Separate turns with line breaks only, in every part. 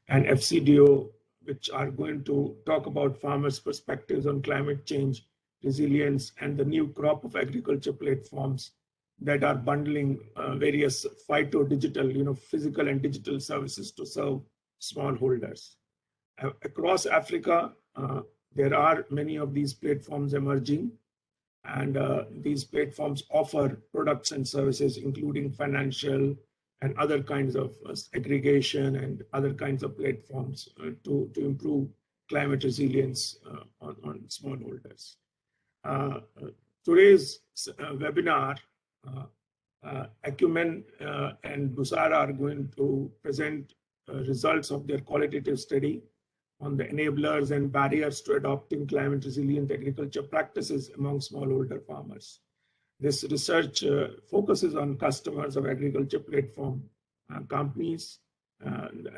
and FCDO, which are going to talk about farmers' perspectives on climate change, resilience, and the new crop of agriculture platforms that are bundling various phyto-digital, physical and digital services to serve smallholders. Across Africa, there are many of these platforms emerging, and these platforms offer products and services, including financial and other kinds of aggregation and other kinds of platforms to improve climate resilience on smallholders. Today's webinar, Acumen and Busara are going to present results of their qualitative study on the enablers and barriers to adopting climate resilient agriculture practices among smallholder farmers. This research focuses on customers of agriculture platform companies.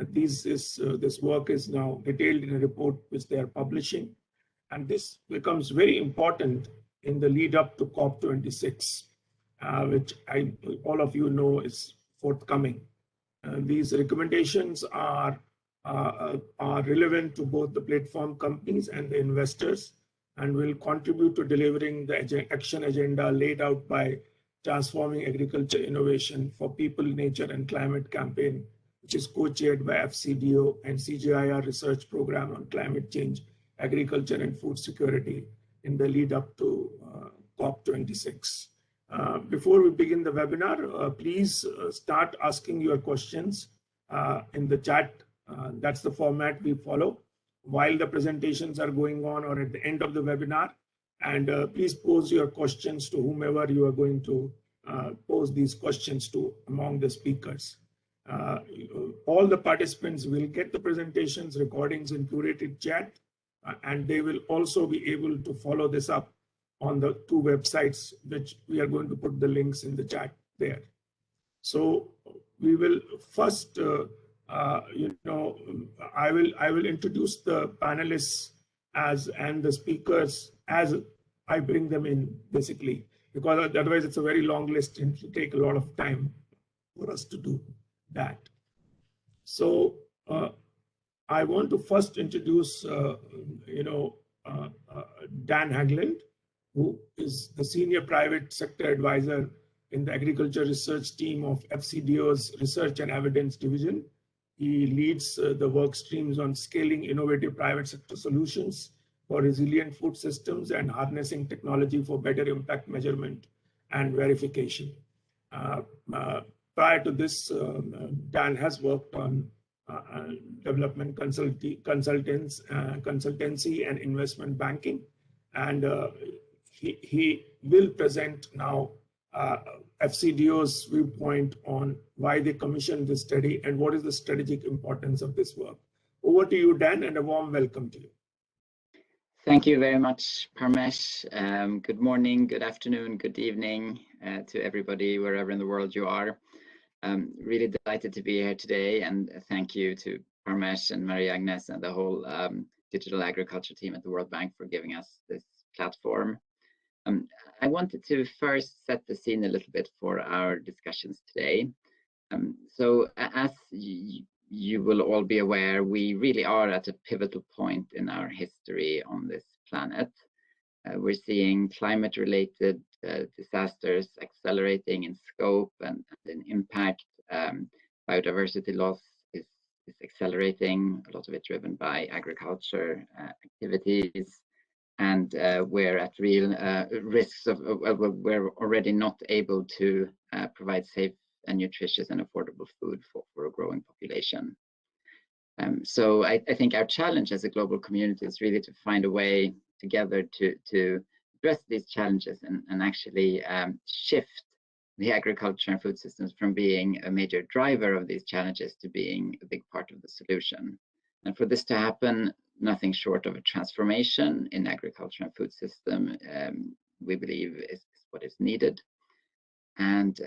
This work is now detailed in a report which they are publishing. And this becomes very important in the lead up to COP26, which all of you know is forthcoming. These recommendations are relevant to both the platform companies and the investors, and will contribute to delivering the action agenda laid out by Transforming Agriculture Innovation for People, Nature and Climate campaign, which is co-chaired by FCDO and CGIAR Research Program on Climate Change, Agriculture and Food Security in the lead up to COP26. Before we begin the webinar, please start asking your questions in the chat. That's the format we follow while the presentations are going on or at the end of the webinar. And please pose your questions to whomever you are going to pose these questions to among the speakers. All the participants will get the presentations, recordings in curated chat, and they will also be able to follow this up on the two websites, which we are going to put the links in the chat there. So we will first, I will introduce the panelists and the speakers as I bring them in, basically, because otherwise it's a very long list and it will take a lot of time for us to do that. So I want to first introduce, Dan Haglund, who is the Senior Private Sector Advisor in the Agriculture Research Team of FCDO's Research and Evidence Division. He leads the work streams on scaling innovative private sector solutions for resilient food systems and harnessing technology for better impact measurement and verification. Prior to this, Dan has worked on development consultancy and investment banking, and he will present now FCDO's viewpoint on why they commissioned this study and what is the strategic importance of this work. Over to you, Dan, and a warm welcome to you.
Thank you very much, Parmesh. Good morning, good afternoon, good evening to everybody wherever in the world you are. Really delighted to be here today, and thank you to Parmesh and Maria Agnes and the whole digital agriculture team at the World Bank for giving us this platform. I wanted to first set the scene a little bit for our discussions today. So as you will all be aware, we really are at a pivotal point in our history on this planet. We're seeing climate-related disasters accelerating in scope and in impact. Biodiversity loss is accelerating, a lot of it driven by agriculture activities. And we're at real risks of, we're already not able to provide safe and nutritious and affordable food for a growing population. So I think our challenge as a global community is really to find a way together to address these challenges and actually shift the agriculture and food systems from being a major driver of these challenges to being a big part of the solution. And for this to happen, nothing short of a transformation in agriculture and food system, we believe is what is needed. And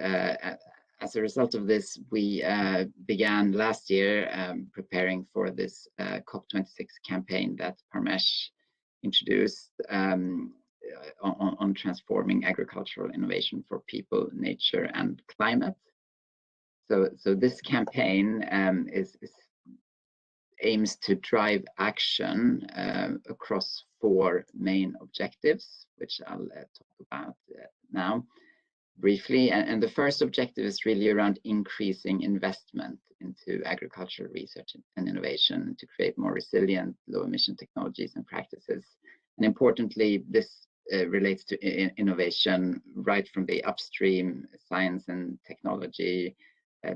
as a result of this, we began last year preparing for this COP26 campaign that Parmesh introduced on transforming agricultural innovation for people, nature, and climate. So this campaign is aims to drive action across 4 main objectives, which I'll talk about now briefly. And the first objective is really around increasing investment into agricultural research and innovation to create more resilient, low-emission technologies and practices. And importantly, this relates to innovation right from the upstream science and technology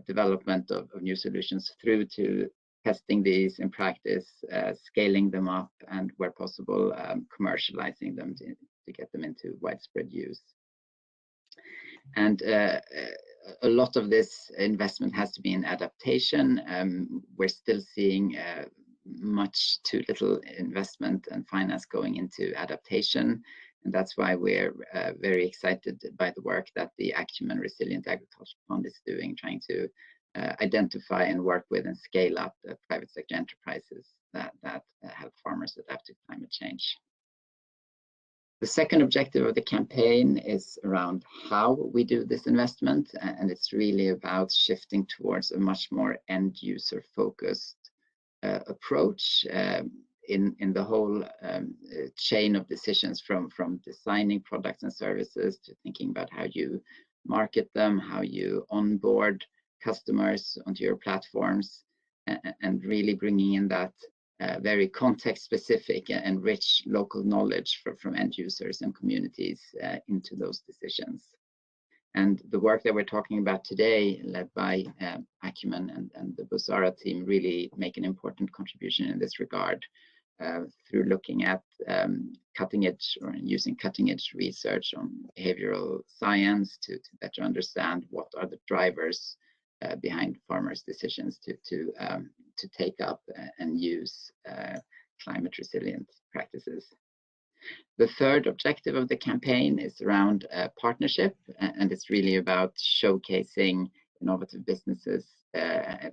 development of new solutions through to testing these in practice, scaling them up, and where possible, commercializing them to get them into widespread use. And a lot of this investment has to be in adaptation. We're still seeing much too little investment and finance going into adaptation. And that's why we're very excited by the work that the Acumen Resilient Agriculture Fund is doing, trying to identify and work with and scale up the private sector enterprises that help farmers adapt to climate change. The second objective of the campaign is around how we do this investment, and it's really about shifting towards a much more end-user focused approach in the whole chain of decisions, from designing products and services to thinking about how you market them, how you onboard customers onto your platforms, and really bringing in that very context-specific and rich local knowledge from end users and communities into those decisions. And the work that we're talking about today, led by Acumen and the Busara team, really make an important contribution in this regard through looking at cutting-edge or using cutting-edge research on behavioral science to better understand what are the drivers behind farmers' decisions to take up and use climate resilient practices. The third objective of the campaign is around partnership, and it's really about showcasing innovative businesses,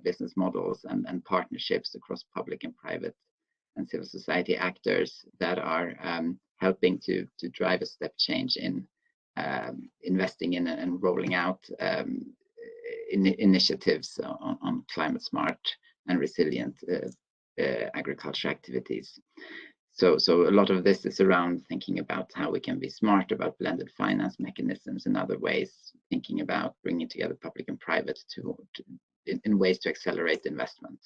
business models and partnerships across public and private and civil society actors that are helping to drive a step change in investing in and rolling out initiatives on climate smart and resilient agriculture activities. So a lot of this is around thinking about how we can be smart about blended finance mechanisms and other ways, thinking about bringing together public and private in ways to accelerate investment.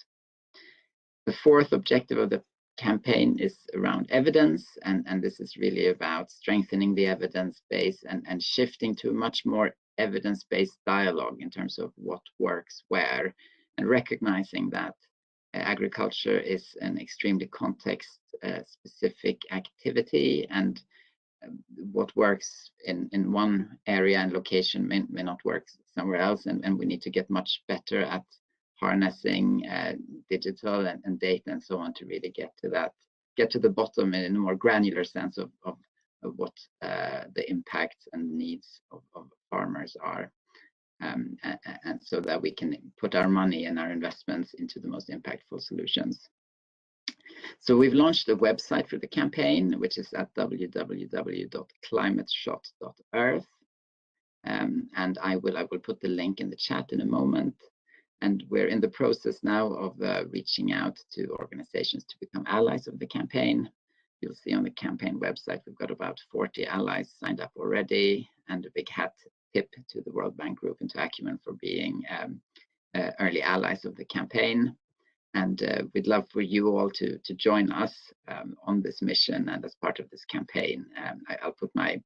The fourth objective of the campaign is around evidence, and this is really about strengthening the evidence base and shifting to a much more evidence-based dialogue in terms of what works where, and recognizing that agriculture is an extremely context specific activity, and what works in one area and location may not work somewhere else, and we need to get much better at harnessing digital and data and so on to really get to the bottom in a more granular sense of what the impacts and needs of farmers are, and so that we can put our money and our investments into the most impactful solutions. So we've launched a website for the campaign, which is at www.climateshot.earth, and I will put the link in the chat in a moment. And we're in the process now of reaching out to organizations to become allies of the campaign. You'll see on the campaign website, we've got about 40 allies signed up already, and a big hat tip to the World Bank Group and to Acumen for being early allies of the campaign. And we'd love for you all to join us on this mission and as part of this campaign. I'll put my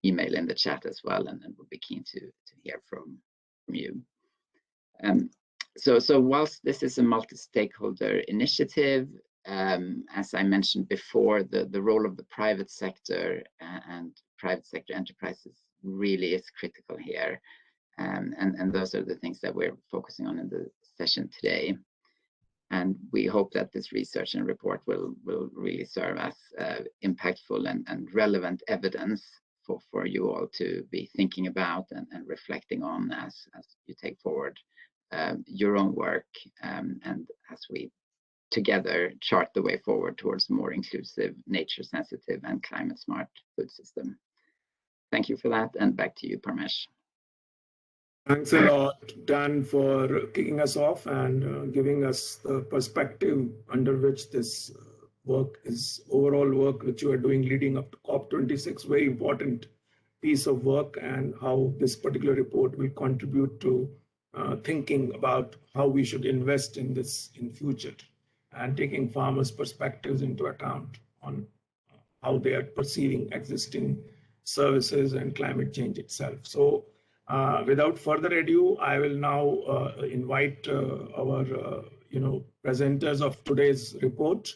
email in the chat as well, and we'll be keen to hear from you. So whilst this is a multi-stakeholder initiative, as I mentioned before, the role of the private sector and private sector enterprises really is critical here. And those are the things that we're focusing on in the session today. And we hope that this research and report will really serve as impactful and relevant evidence for you all to be thinking about and reflecting on as you take forward your own work, and as we together chart the way forward towards a more inclusive, nature sensitive and climate smart food system. Thank you for that, and back to you, Parmesh.
Thanks a lot, Dan, for kicking us off and giving us the perspective under which this work is overall work which you are doing leading up to COP26. Very important piece of work, and how this particular report will contribute to thinking about how we should invest in this in future, and taking farmers' perspectives into account on how they are perceiving existing services and climate change itself. So without further ado, I will now invite our presenters of today's report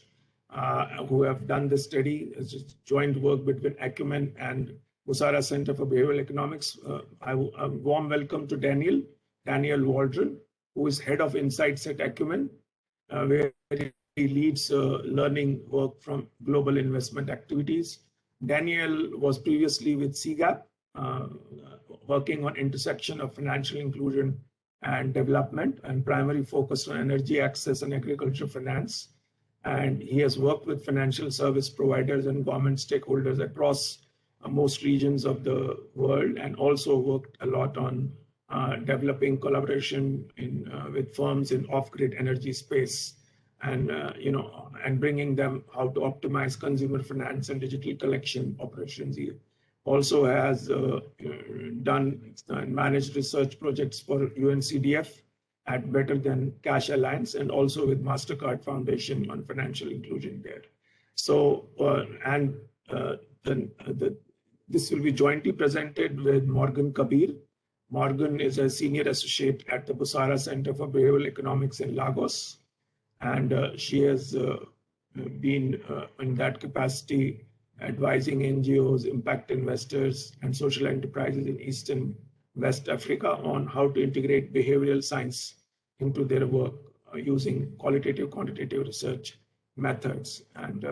who have done this study. It's just joint work between Acumen and Busara Center for Behavioral Economics. A warm welcome to Daniel Waldron, who is head of insights at Acumen, where he leads learning work from global investment activities. Daniel was previously with CGAP, working on intersection of financial inclusion and development, and primary focus on energy access and agriculture finance. And he has worked with financial service providers and government stakeholders across most regions of the world, and also worked a lot on developing collaboration with firms in off-grid energy space, and and bringing them how to optimize consumer finance and digital collection operations. He also has done and managed research projects for UNCDF at Better Than Cash Alliance, and also with MasterCard Foundation on financial inclusion there. So, this will be jointly presented with Morgan Kabir. Morgan is a senior associate at the Busara Center for Behavioral Economics in Lagos, and she has been in that capacity advising NGOs, impact investors, and social enterprises in East and West Africa on how to integrate behavioral science into their work using qualitative, quantitative research methods. And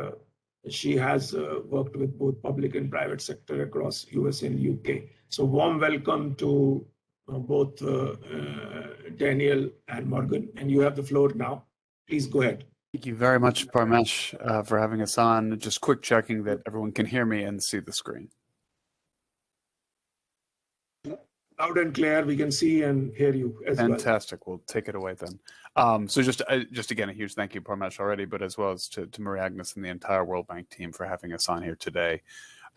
she has worked with both public and private sector across US and UK. So warm welcome to both Daniel and Morgan, and you have the floor now. Please go ahead.
Thank you very much, Parmesh, for having us on. Just quick checking that everyone can hear me and see the screen.
Loud and clear, we can see and hear you as well.
Fantastic. We'll take it away then. So just again, a huge thank you, Parmesh, already, but as well as to Marie Agnes and the entire World Bank team for having us on here today.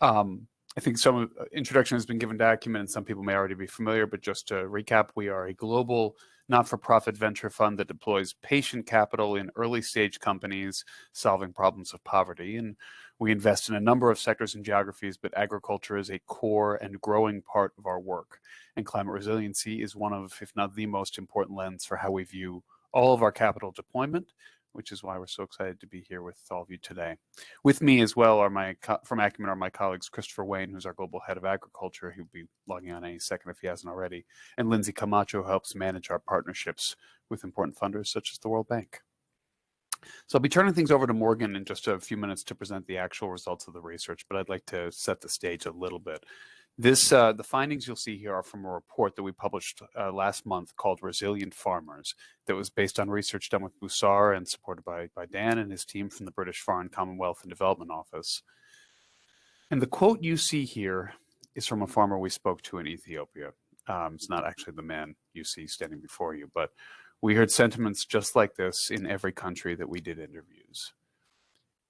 I think some introduction has been given to Acumen, and some people may already be familiar, but just to recap, we are a global not-for-profit venture fund that deploys patient capital in early-stage companies solving problems of poverty. And we invest in a number of sectors and geographies, but agriculture is a core and growing part of our work. And climate resiliency is one of, if not the most important lens for how we view all of our capital deployment, which is why we're so excited to be here with all of you today. With me as well are from Acumen are my colleagues, Christopher Wayne, who's our global head of agriculture. He'll be logging on any second if he hasn't already, and Lindsay Camacho, who helps manage our partnerships with important funders such as the World Bank. So I'll be turning things over to Morgan in just a few minutes to present the actual results of the research, but I'd like to set the stage a little bit. The findings you'll see here are from a report that we published last month called Resilient Farmers, that was based on research done with Busara and supported by Dan and his team from the British Foreign, Commonwealth and Development Office. And the quote you see here is from a farmer we spoke to in Ethiopia. It's not actually the man you see standing before you, but we heard sentiments just like this in every country that we did interviews.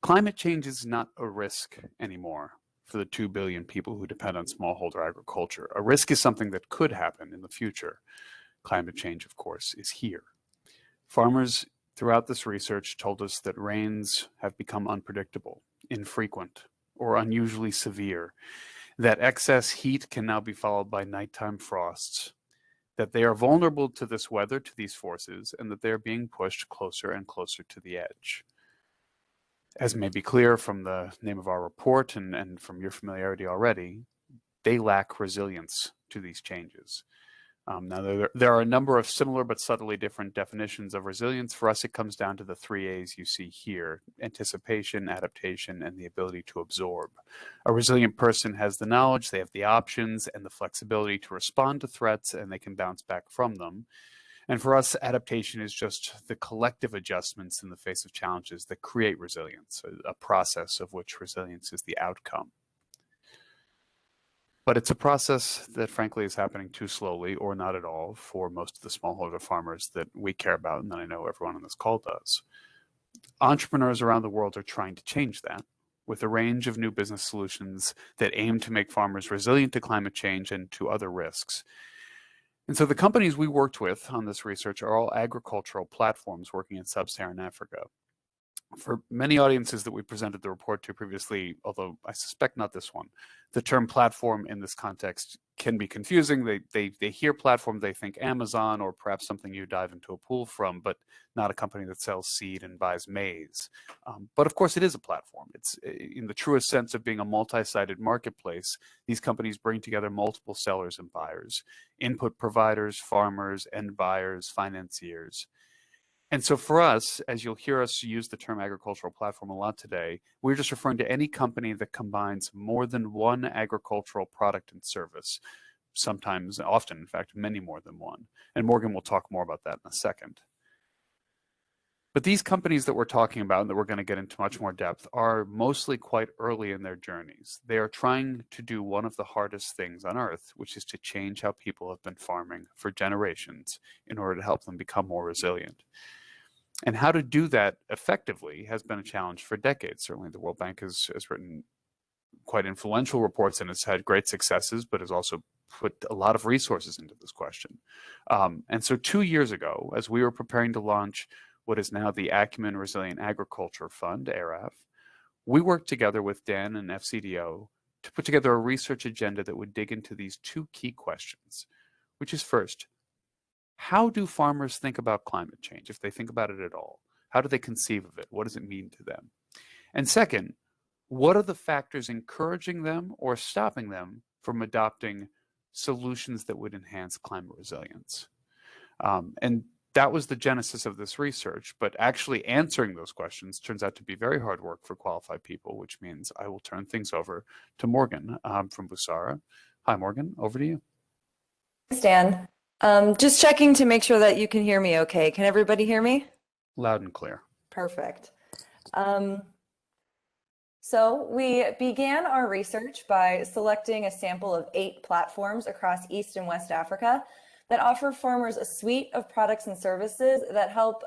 Climate change is not a risk anymore for the 2 billion people who depend on smallholder agriculture. A risk is something that could happen in the future. Climate change, of course, is here. Farmers throughout this research told us that rains have become unpredictable, infrequent, or unusually severe, that excess heat can now be followed by nighttime frosts, that they are vulnerable to this weather, to these forces, and that they're being pushed closer and closer to the edge. As may be clear from the name of our report and from your familiarity already, they lack resilience to these changes. Now, there are a number of similar but subtly different definitions of resilience. For us, it comes down to the 3 A's you see here: anticipation, adaptation, and the ability to absorb. A resilient person has the knowledge, they have the options, and the flexibility to respond to threats, and they can bounce back from them. And for us, adaptation is just the collective adjustments in the face of challenges that create resilience, a process of which resilience is the outcome. But it's a process that frankly is happening too slowly or not at all for most of the smallholder farmers that we care about and that I know everyone on this call does. Entrepreneurs around the world are trying to change that with a range of new business solutions that aim to make farmers resilient to climate change and to other risks. And so the companies we worked with on this research are all agricultural platforms working in sub-Saharan Africa. For many audiences that we presented the report to previously, although I suspect not this one, the term platform in this context can be confusing. They hear platform, they think Amazon or perhaps something you dive into a pool from, but not a company that sells seed and buys maize. But of course it is a platform. It's in the truest sense of being a multi-sided marketplace. These companies bring together multiple sellers and buyers, input providers, farmers, end buyers, financiers. And so for us, as you'll hear us use the term agricultural platform a lot today, we're just referring to any company that combines more than one agricultural product and service, sometimes, often, in fact, many more than one. And Morgan will talk more about that in a second. But these companies that we're talking about and that we're going to get into much more depth are mostly quite early in their journeys. They are trying to do one of the hardest things on earth, which is to change how people have been farming for generations in order to help them become more resilient. And how to do that effectively has been a challenge for decades. Certainly the World Bank has written quite influential reports and has had great successes, but has also put a lot of resources into this question. And so 2 years ago, as we were preparing to launch what is now the Acumen Resilient Agriculture Fund, ARAF, we worked together with Dan and FCDO to put together a research agenda that would dig into these two key questions, which is first, how do farmers think about climate change, if they think about it at all? How do they conceive of it? What does it mean to them? And second, what are the factors encouraging them or stopping them from adopting solutions that would enhance climate resilience? And that was the genesis of this research, but actually answering those questions turns out to be very hard work for qualified people, which means I will turn things over to Morgan from Busara. Hi, Morgan, over to you.
Thanks, Dan. Just checking to make sure that you can hear me okay. Can everybody hear me?
Loud and clear.
Perfect. So we began our research by selecting a sample of 8 platforms across East and West Africa that offer farmers a suite of products and services that help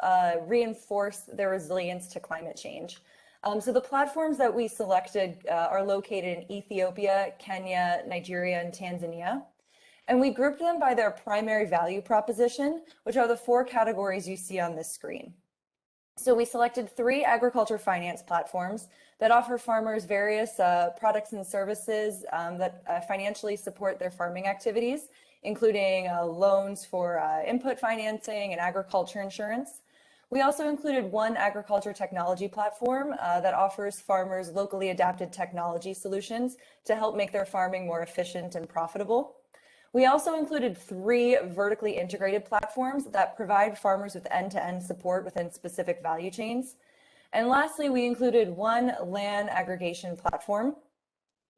reinforce their resilience to climate change. So the platforms that we selected are located in Ethiopia, Kenya, Nigeria, and Tanzania. And we grouped them by their primary value proposition, which are the 4 categories you see on this screen. So we selected 3 agriculture finance platforms that offer farmers various products and services that financially support their farming activities, including loans for input financing and agriculture insurance. We also included 1 agriculture technology platform that offers farmers locally adapted technology solutions to help make their farming more efficient and profitable. We also included 3 vertically integrated platforms that provide farmers with end-to-end support within specific value chains. And lastly, we included 1 land aggregation platform,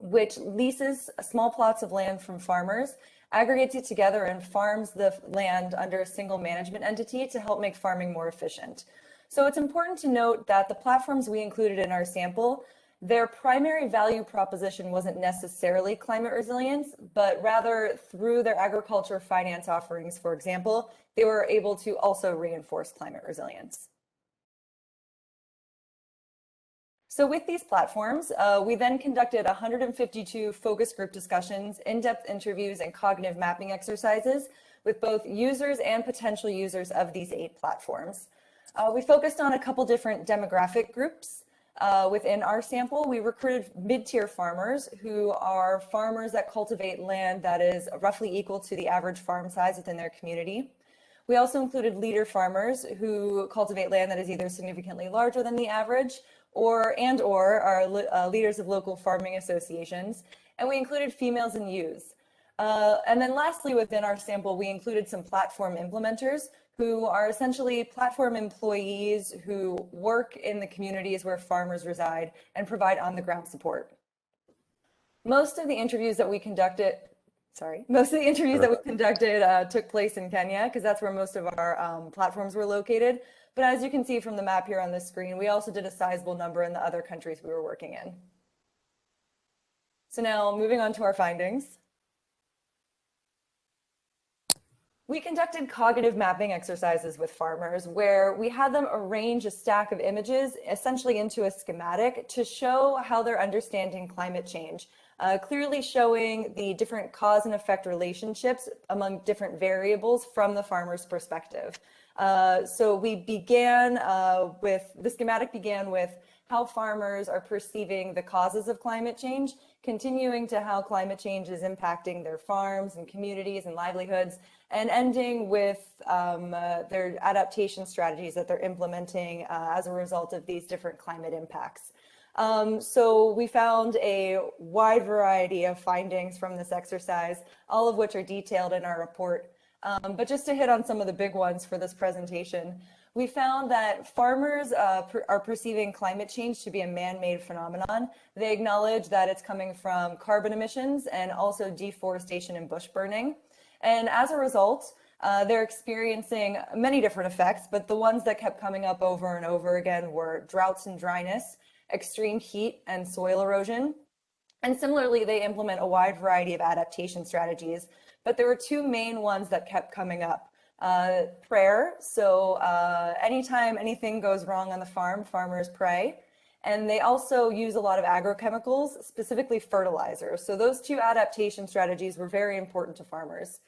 which leases small plots of land from farmers, aggregates it together, and farms the land under a single management entity to help make farming more efficient. So it's important to note that the platforms we included in our sample, their primary value proposition wasn't necessarily climate resilience, but rather through their agriculture finance offerings, for example, they were able to also reinforce climate resilience. So with these platforms, we then conducted 152 focus group discussions, in-depth interviews, and cognitive mapping exercises with both users and potential users of these 8 platforms. We focused on a couple different demographic groups. Within our sample, we recruited mid-tier farmers who are farmers that cultivate land that is roughly equal to the average farm size within their community. We also included leader farmers who cultivate land that is either significantly larger than the average or are leaders of local farming associations. And we included females and youths. And then lastly, within our sample, we included some platform implementers who are essentially platform employees who work in the communities where farmers reside and provide on-the-ground support. Most of the interviews that we conducted took place in Kenya because that's where most of our platforms were located. But as you can see from the map here on the screen, we also did a sizable number in the other countries we were working in. So now moving on to our findings. We conducted cognitive mapping exercises with farmers where we had them arrange a stack of images essentially into a schematic to show how they're understanding climate change, clearly showing the different cause and effect relationships among different variables from the farmer's perspective. So we began the schematic began with how farmers are perceiving the causes of climate change, continuing to how climate change is impacting their farms and communities and livelihoods, and ending with their adaptation strategies that they're implementing as a result of these different climate impacts. So we found a wide variety of findings from this exercise, all of which are detailed in our report. But just to hit on some of the big ones for this presentation, we found that farmers are perceiving climate change to be a man-made phenomenon. They acknowledge that it's coming from carbon emissions and also deforestation and bush burning. And as a result, they're experiencing many different effects, but the ones that kept coming up over and over again were droughts and dryness, extreme heat, and soil erosion. And similarly, they implement a wide variety of adaptation strategies, but there were two main ones that kept coming up. Prayer, so anytime anything goes wrong on the farm, farmers pray. And they also use a lot of agrochemicals, specifically fertilizers. So those two adaptation strategies were very important to farmers.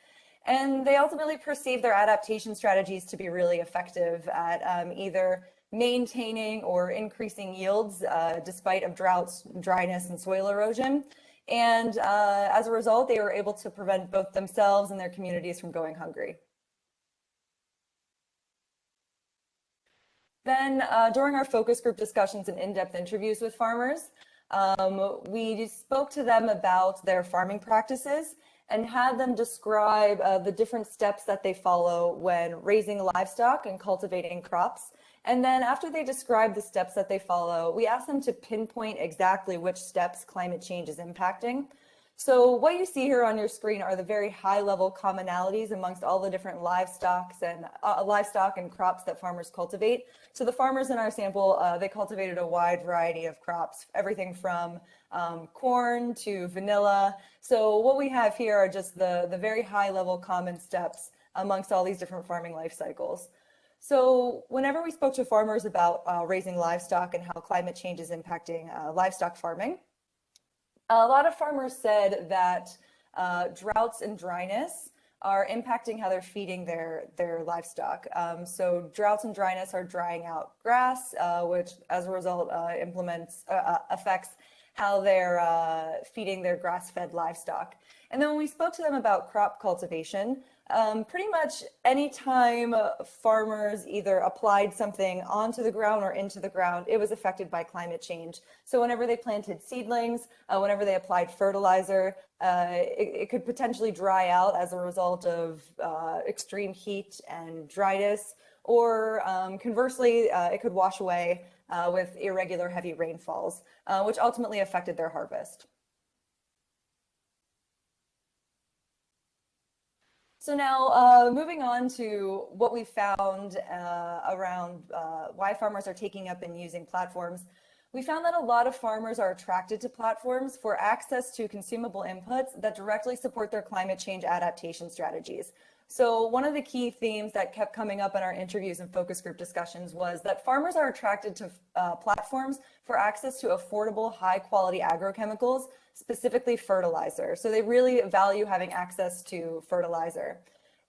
And they ultimately perceive their adaptation strategies to be really effective at either maintaining or increasing yields despite of droughts, dryness, and soil erosion. And as a result, they were able to prevent both themselves and their communities from going hungry. Then during our focus group discussions and in-depth interviews with farmers, we spoke to them about their farming practices and had them describe the different steps that they follow when raising livestock and cultivating crops. And then after they describe the steps that they follow, we asked them to pinpoint exactly which steps climate change is impacting. So what you see here on your screen are the very high level commonalities amongst all the different livestock and crops that farmers cultivate. So the farmers in our sample, they cultivated a wide variety of crops, everything from corn to vanilla. So what we have here are just the very high level common steps amongst all these different farming life cycles. So whenever we spoke to farmers about raising livestock and how climate change is impacting livestock farming, a lot of farmers said that droughts and dryness are impacting how they're feeding their livestock. So droughts and dryness are drying out grass, which as a result affects how they're feeding their grass-fed livestock. And then when we spoke to them about crop cultivation, pretty much anytime farmers either applied something onto the ground or into the ground, it was affected by climate change. So whenever they planted seedlings, whenever they applied fertilizer, it could potentially dry out as a result of extreme heat and dryness, or conversely, it could wash away with irregular heavy rainfalls, which ultimately affected their harvest. So now moving on to what we found around why farmers are taking up and using platforms. We found that a lot of farmers are attracted to platforms for access to consumable inputs that directly support their climate change adaptation strategies. So one of the key themes that kept coming up in our interviews and focus group discussions was that farmers are attracted to platforms for access to affordable, high quality agrochemicals, specifically fertilizer. So they really value having access to fertilizer.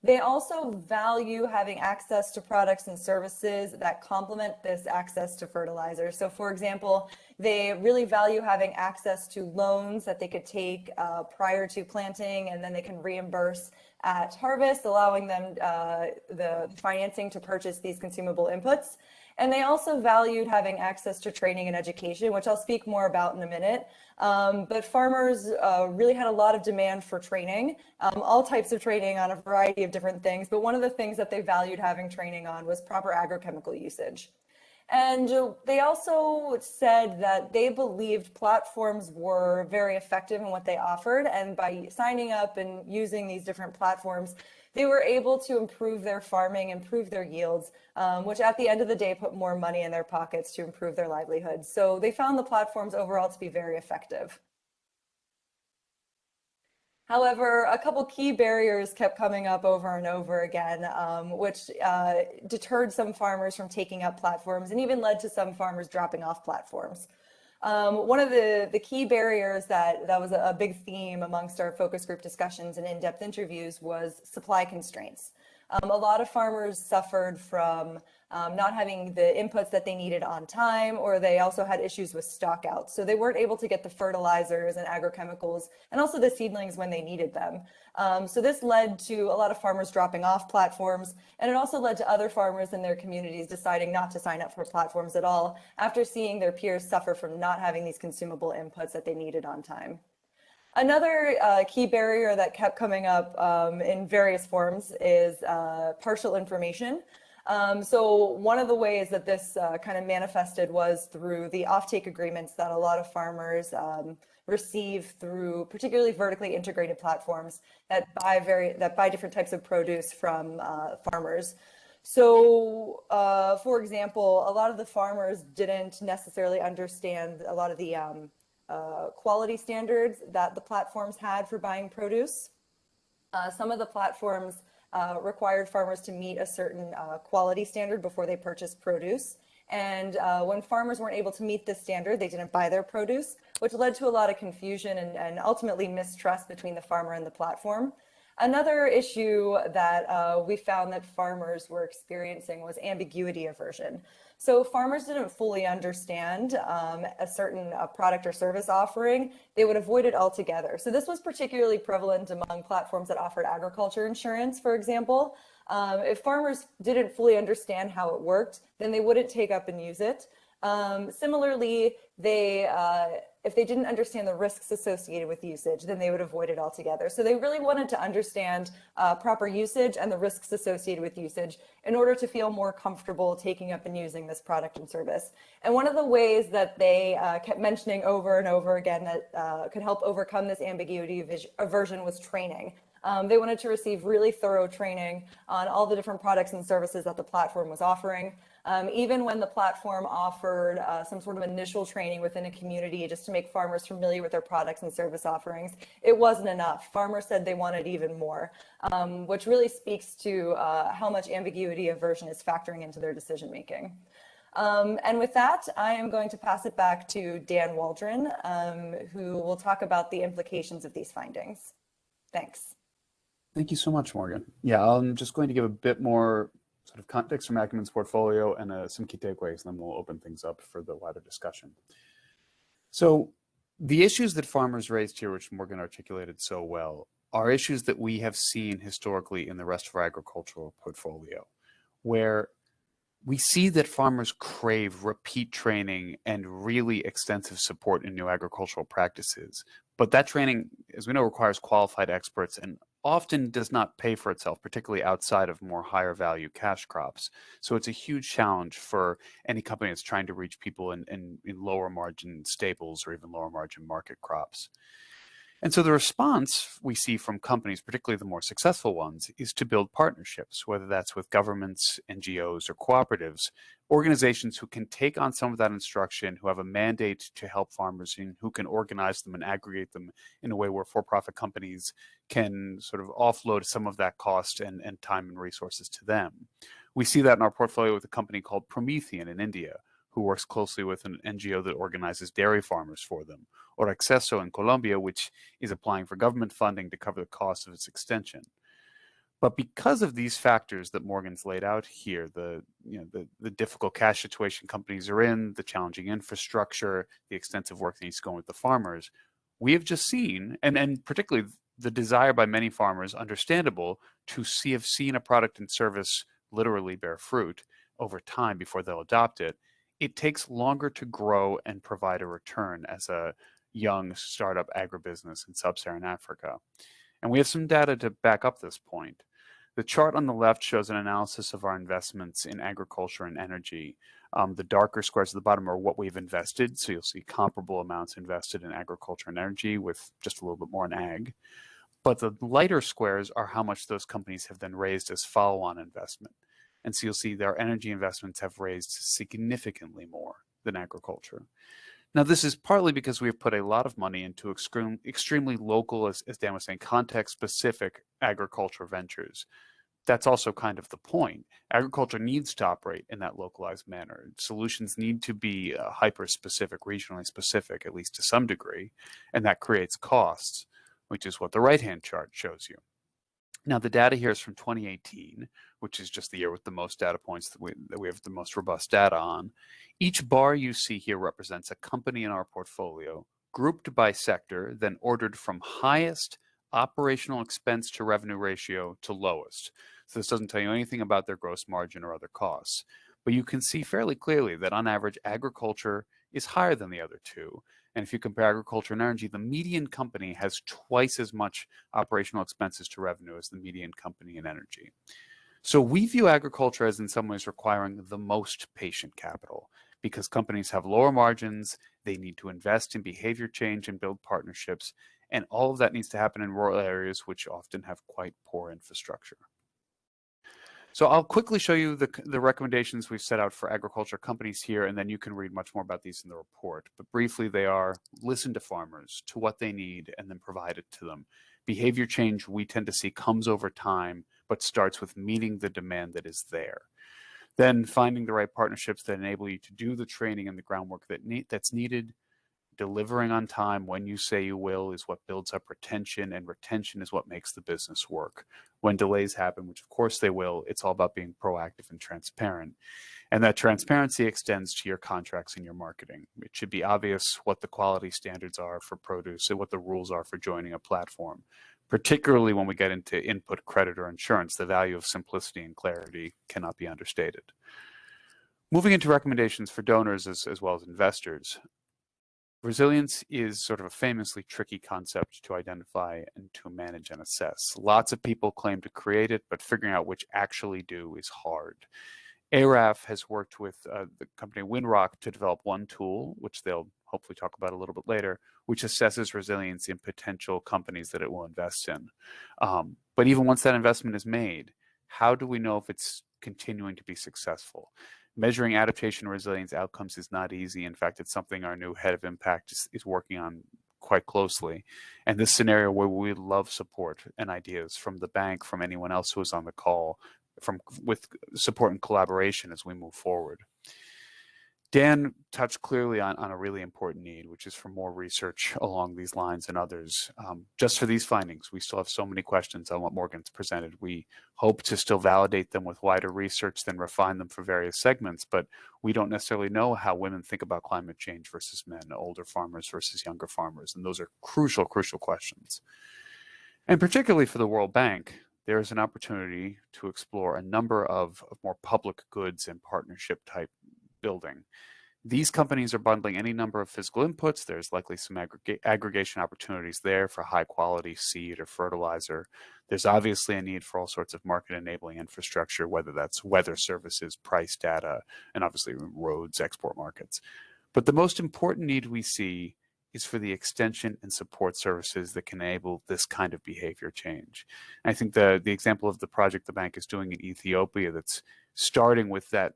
They also value having access to products and services that complement this access to fertilizer. So for example, they really value having access to loans that they could take prior to planting, and then they can reimburse at harvest, allowing them the financing to purchase these consumable inputs. And they also valued having access to training and education, which I'll speak more about in a minute. But farmers really had a lot of demand for training, all types of training on a variety of different things. But one of the things that they valued having training on was proper agrochemical usage. And they also said that they believed platforms were very effective in what they offered. And by signing up and using these different platforms, they were able to improve their farming, improve their yields, which at the end of the day put more money in their pockets to improve their livelihoods. So they found the platforms overall to be very effective. However, a couple key barriers kept coming up over and over again, which deterred some farmers from taking up platforms and even led to some farmers dropping off platforms. One of the key barriers that was a big theme amongst our focus group discussions and in-depth interviews was supply constraints. A lot of farmers suffered from not having the inputs that they needed on time, or they also had issues with stockouts. So they weren't able to get the fertilizers and agrochemicals and also the seedlings when they needed them. So this led to a lot of farmers dropping off platforms, and it also led to other farmers in their communities deciding not to sign up for platforms at all after seeing their peers suffer from not having these consumable inputs that they needed on time. Another key barrier that kept coming up in various forms is partial information. So one of the ways that this kind of manifested was through the offtake agreements that a lot of farmers receive through particularly vertically integrated platforms that buy different types of produce from farmers. So, for example, a lot of the farmers didn't necessarily understand a lot of the quality standards that the platforms had for buying produce. Some of the platforms required farmers to meet a certain quality standard before they purchased produce. And when farmers weren't able to meet this standard, they didn't buy their produce, which led to a lot of confusion and ultimately mistrust between the farmer and the platform. Another issue that we found that farmers were experiencing was ambiguity aversion. So farmers didn't fully understand a certain product or service offering. They would avoid it altogether. So this was particularly prevalent among platforms that offered agriculture insurance, for example. If farmers didn't fully understand how it worked, then they wouldn't take up and use it. Similarly, if they didn't understand the risks associated with usage, then they would avoid it altogether. So they really wanted to understand proper usage and the risks associated with usage in order to feel more comfortable taking up and using this product and service. And one of the ways that they kept mentioning over and over again that could help overcome this ambiguity aversion was training. They wanted to receive really thorough training on all the different products and services that the platform was offering. Even when the platform offered some sort of initial training within a community just to make farmers familiar with their products and service offerings, it wasn't enough. Farmers said they wanted even more, which really speaks to how much ambiguity aversion is factoring into their decision making. And with that, I am going to pass it back to Dan Waldron, who will talk about the implications of these findings. Thanks.
Thank you so much, Morgan. Yeah, I'm just going to give a bit more sort of context from Acumen's portfolio and some key takeaways, and then we'll open things up for the wider discussion. So the issues that farmers raised here, which Morgan articulated so well, are issues that we have seen historically in the rest of our agricultural portfolio, where we see that farmers crave repeat training and really extensive support in new agricultural practices. But that training, as we know, requires qualified experts and often does not pay for itself, particularly outside of more higher value cash crops. So it's a huge challenge for any company that's trying to reach people in lower margin staples or even lower margin market crops. And so the response we see from companies, particularly the more successful ones, is to build partnerships, whether that's with governments, NGOs, or cooperatives, organizations who can take on some of that instruction, who have a mandate to help farmers, and who can organize them and aggregate them in a way where for-profit companies can sort of offload some of that cost and time and resources to them. We see that in our portfolio with a company called Promethean in India, who works closely with an NGO that organizes dairy farmers for them, or Acceso in Colombia, which is applying for government funding to cover the cost of its extension. But because of these factors that Morgan's laid out here, the difficult cash situation companies are in, the challenging infrastructure, the extensive work that needs to go on with the farmers, we have just seen, and particularly the desire by many farmers, understandable, to have seen a product and service literally bear fruit over time before they'll adopt it. It takes longer to grow and provide a return as a young startup agribusiness in sub-Saharan Africa. And we have some data to back up this point. The chart on the left shows an analysis of our investments in agriculture and energy. The darker squares at the bottom are what we've invested. So you'll see comparable amounts invested in agriculture and energy with just a little bit more in ag. But the lighter squares are how much those companies have then raised as follow-on investment. And so you'll see their energy investments have raised significantly more than agriculture. Now, this is partly because we have put a lot of money into extremely local, as Dan was saying, context-specific agriculture ventures. That's also kind of the point. Agriculture needs to operate in that localized manner. Solutions need to be hyper-specific, regionally specific, at least to some degree, and that creates costs, which is what the right-hand chart shows you. Now, the data here is from 2018, which is just the year with the most data points that we have the most robust data on. Each bar you see here represents a company in our portfolio, grouped by sector, then ordered from highest operational expense to revenue ratio to lowest. So this doesn't tell you anything about their gross margin or other costs. But you can see fairly clearly that on average, agriculture is higher than the other two. And if you compare agriculture and energy, the median company has twice as much operational expenses to revenue as the median company in energy. So we view agriculture as in some ways requiring the most patient capital because companies have lower margins, they need to invest in behavior change and build partnerships, and all of that needs to happen in rural areas which often have quite poor infrastructure. So I'll quickly show you the recommendations we've set out for agriculture companies here, and then you can read much more about these in the report. But briefly, they are listen to farmers, to what they need, and then provide it to them. Behavior change we tend to see comes over time, but starts with meeting the demand that is there. Then finding the right partnerships that enable you to do the training and the groundwork that's needed. Delivering on time when you say you will is what builds up retention, and retention is what makes the business work. When delays happen, which of course they will, it's all about being proactive and transparent. And that transparency extends to your contracts and your marketing. It should be obvious what the quality standards are for produce and what the rules are for joining a platform. Particularly when we get into input, credit, or insurance, the value of simplicity and clarity cannot be understated. Moving into recommendations for donors as well as investors. Resilience is sort of a famously tricky concept to identify and to manage and assess. Lots of people claim to create it, but figuring out which actually do is hard. ARAF has worked with the company Winrock to develop one tool, which they'll hopefully talk about a little bit later, which assesses resilience in potential companies that it will invest in. But even once that investment is made, how do we know if it's continuing to be successful? Measuring adaptation and resilience outcomes is not easy. In fact, it's something our new head of impact is working on quite closely. And this scenario where we love support and ideas from the bank, from anyone else who is on the call, with support and collaboration as we move forward. Dan touched clearly on a really important need, which is for more research along these lines and others. Just for these findings, we still have so many questions on what Morgan's presented. We hope to still validate them with wider research, then refine them for various segments, but we don't necessarily know how women think about climate change versus men, older farmers versus younger farmers, and those are crucial, crucial questions. And particularly for the World Bank, there is an opportunity to explore a number of more public goods and partnership type building. These companies are bundling any number of physical inputs. There's likely some aggregation opportunities there for high quality seed or fertilizer. There's obviously a need for all sorts of market enabling infrastructure, whether that's weather services, price data, and obviously roads, export markets. But the most important need we see is for the extension and support services that can enable this kind of behavior change. And I think the example of the project the bank is doing in Ethiopia that's starting with that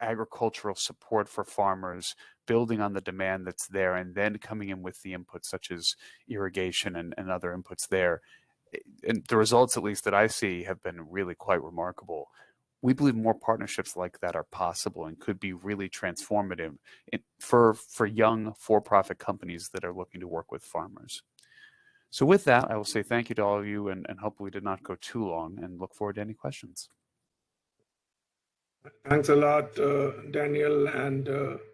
agricultural support for farmers, building on the demand that's there, and then coming in with the inputs such as irrigation and other inputs there. And the results, at least that I see, have been really quite remarkable. We believe more partnerships like that are possible and could be really transformative for young for-profit companies that are looking to work with farmers. So with that, I will say thank you to all of you, and hopefully did not go too long, and look forward to any questions.
Thanks a lot, Daniel and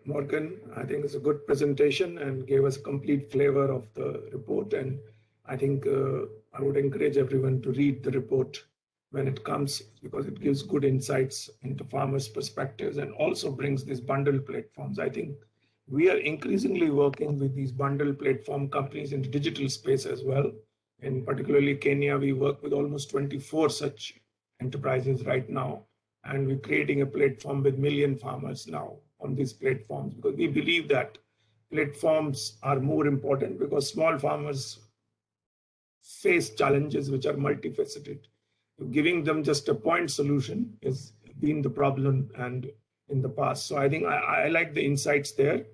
Morgan. I think it's a good presentation and gave us a complete flavor of the report. And I think I would encourage everyone to read the report when it comes, because it gives good insights into farmers' perspectives and also brings these bundle platforms. I think we are increasingly working with these bundle platform companies in the digital space as well. In particularly Kenya, we work with almost 24 such enterprises right now. And we're creating a platform with 1 million farmers now on these platforms, because we believe that platforms are more important because small farmers face challenges which are multifaceted. Giving them just a point solution has been the problem and in the past. So I think I like the insights there.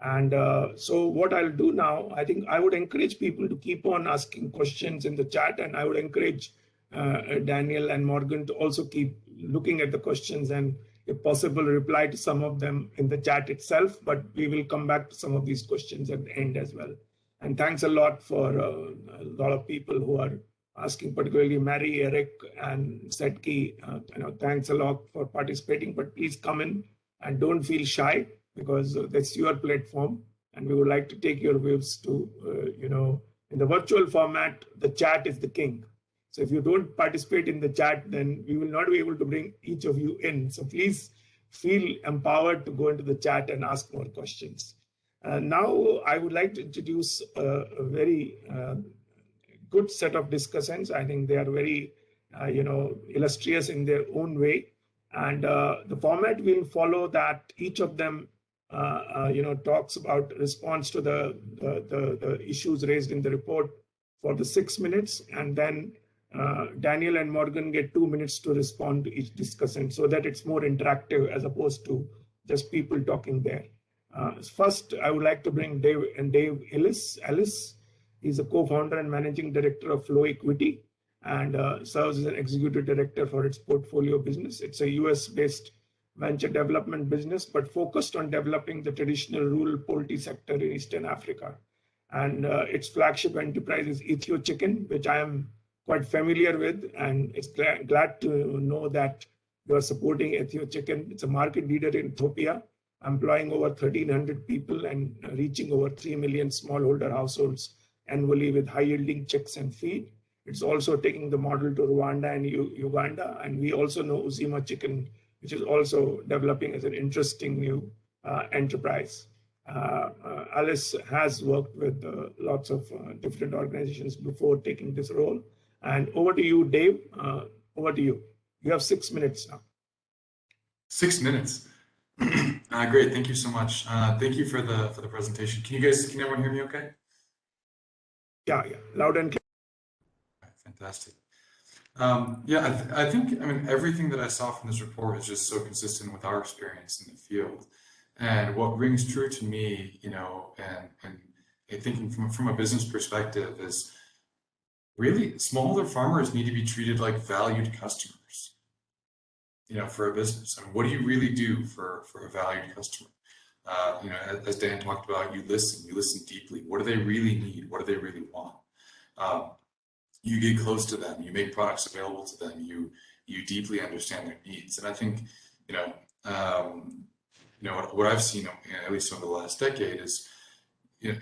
And so what I'll do now, I think I would encourage people to keep on asking questions in the chat, and I would encourage Daniel and Morgan to also keep looking at the questions and, if possible, reply to some of them in the chat itself, but we will come back to some of these questions at the end as well. And thanks a lot for a lot of people who are asking, particularly Mary, Eric, and Setki. Thanks a lot for participating, but please come in and don't feel shy, because that's your platform, and we would like to take your views to, in the virtual format, the chat is the king. So if you don't participate in the chat, then we will not be able to bring each of you in. So please feel empowered to go into the chat and ask more questions. Now I would like to introduce a very good set of discussants. I think they are very, illustrious in their own way. And the format will follow that each of them, talks about response to the issues raised in the report for the 6 minutes, and then Daniel and Morgan get 2 minutes to respond to each discussant, so that it's more interactive as opposed to just people talking there. First, I would like to bring Dave Ellis. He's a co-founder and managing director of Flow Equity, and serves as an executive director for its portfolio business. It's a US-based venture development business, but focused on developing the traditional rural poultry sector in Eastern Africa. And its flagship enterprise is Ethio Chicken, which I am quite familiar with, and it's glad to know that you are supporting Ethio Chicken. It's a market leader in Ethiopia, employing over 1,300 people and reaching over 3 million smallholder households annually with high-yielding chicks and feed. It's also taking the model to Rwanda and Uganda. And we also know Uzima Chicken, which is also developing as an interesting new enterprise. Alice has worked with lots of different organizations before taking this role. And over to you, Dave. Over to you. You have 6 minutes now.
6 minutes. Great. Thank you so much. Thank you for the presentation. Can everyone hear me okay?
Yeah, loud and clear.
Fantastic. I think everything that I saw from this report is just so consistent with our experience in the field. And what rings true to me, and thinking from a business perspective, is really smallholder farmers need to be treated like valued customers, for a business. I mean, what do you really do for a valued customer? As Dan talked about, you listen deeply. What do they really need? What do they really want? You get close to them, you make products available to them, you deeply understand their needs. And I think, what I've seen, at least over the last decade, is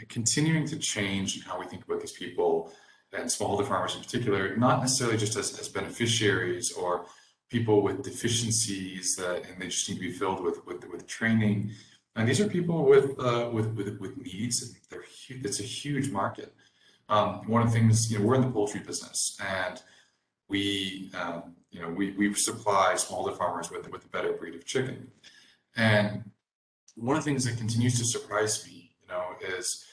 continuing to change how we think about these people, and smallholder farmers in particular, not necessarily just as beneficiaries or people with deficiencies and they just need to be filled with training. And these are people with needs, and it's a huge market. One of the things, we're in the poultry business, and we supply smallholder farmers with a better breed of chicken. And one of the things that continues to surprise me, is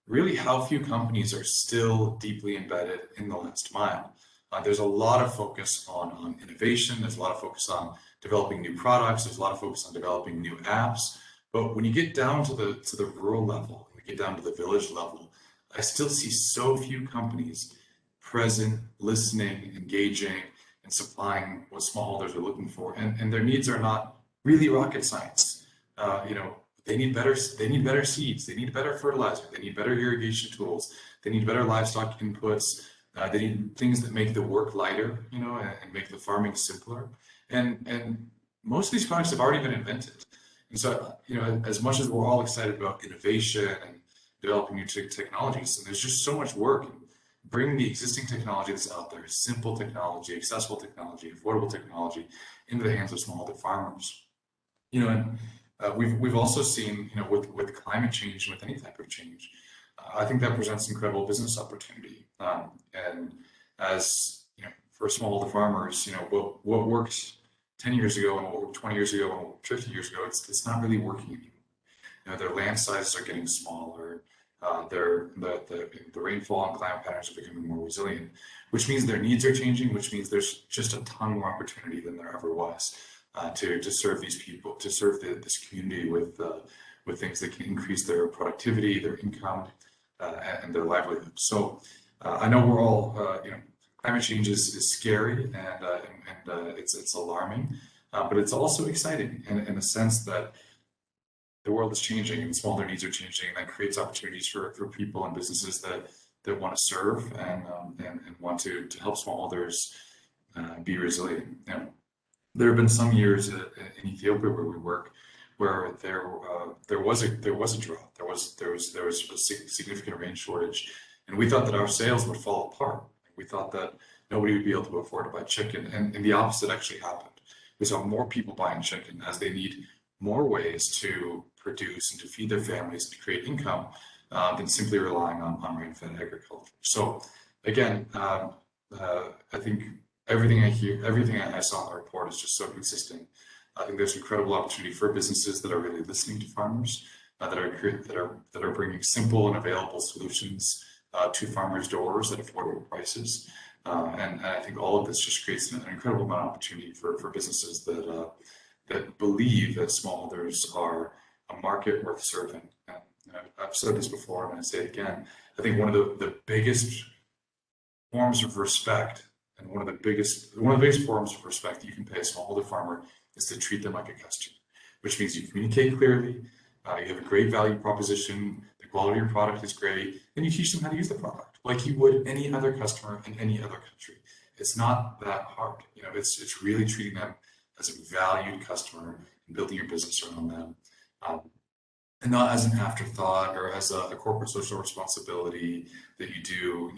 really how few companies are still deeply embedded in the last mile. There's a lot of focus on innovation. There's a lot of focus on developing new products. There's a lot of focus on developing new apps. But when you get down to the rural level, when you get down to the village level, I still see so few companies present, listening, engaging, and supplying what smallholders are looking for. And their needs are not really rocket science. They need better seeds, they need better fertilizer, they need better irrigation tools, they need better livestock inputs, they need things that make the work lighter, and make the farming simpler. And most of these products have already been invented. And so, as much as we're all excited about innovation and developing new technologies, and there's just so much work in bringing the existing technology that's out there, simple technology, accessible technology, affordable technology, into the hands of smallholder farmers. And we've also seen, with climate change, with any type of change, I think that presents incredible business opportunity. And as for smallholder farmers, what worked 10 years ago and what worked 20 years ago and what worked 50 years ago, it's not really working anymore. Their land sizes are getting smaller. The rainfall and climate patterns are becoming more resilient, which means their needs are changing, which means there's just a ton more opportunity than there ever was to serve these people, to serve this community with with things that can increase their productivity, their income, and their livelihood. So I know we're all, climate change is scary and it's alarming, but it's also exciting in a sense that the world is changing and smaller needs are changing, and that creates opportunities for people and businesses that want to serve and want to help smallholders be resilient. There have been some years in Ethiopia where we work where there was a drought, there was a significant rain shortage, and we thought that our sales would fall apart. We thought that nobody would be able to afford to buy chicken, and the opposite actually happened. We saw more people buying chicken as they need more ways to produce and to feed their families, to create income, than simply relying on rain-fed agriculture. So again, I think everything I saw in the report is just so consistent. I think there's incredible opportunity for businesses that are really listening to farmers, that are bringing simple and available solutions to farmers' doors at affordable prices. And I think all of this just creates an incredible amount of opportunity for businesses that believe that smallholders are a market worth serving. And I've said this before, and I say it again. I think one of the biggest forms of respect, and one of the biggest forms of respect you can pay a smallholder farmer is to treat them like a customer, which means you communicate clearly, you have a great value proposition, the quality of your product is great, and you teach them how to use the product like you would any other customer in any other country. It's not that hard. It's really treating them as a valued customer and building your business around them, and not as an afterthought or as a corporate social responsibility that you do,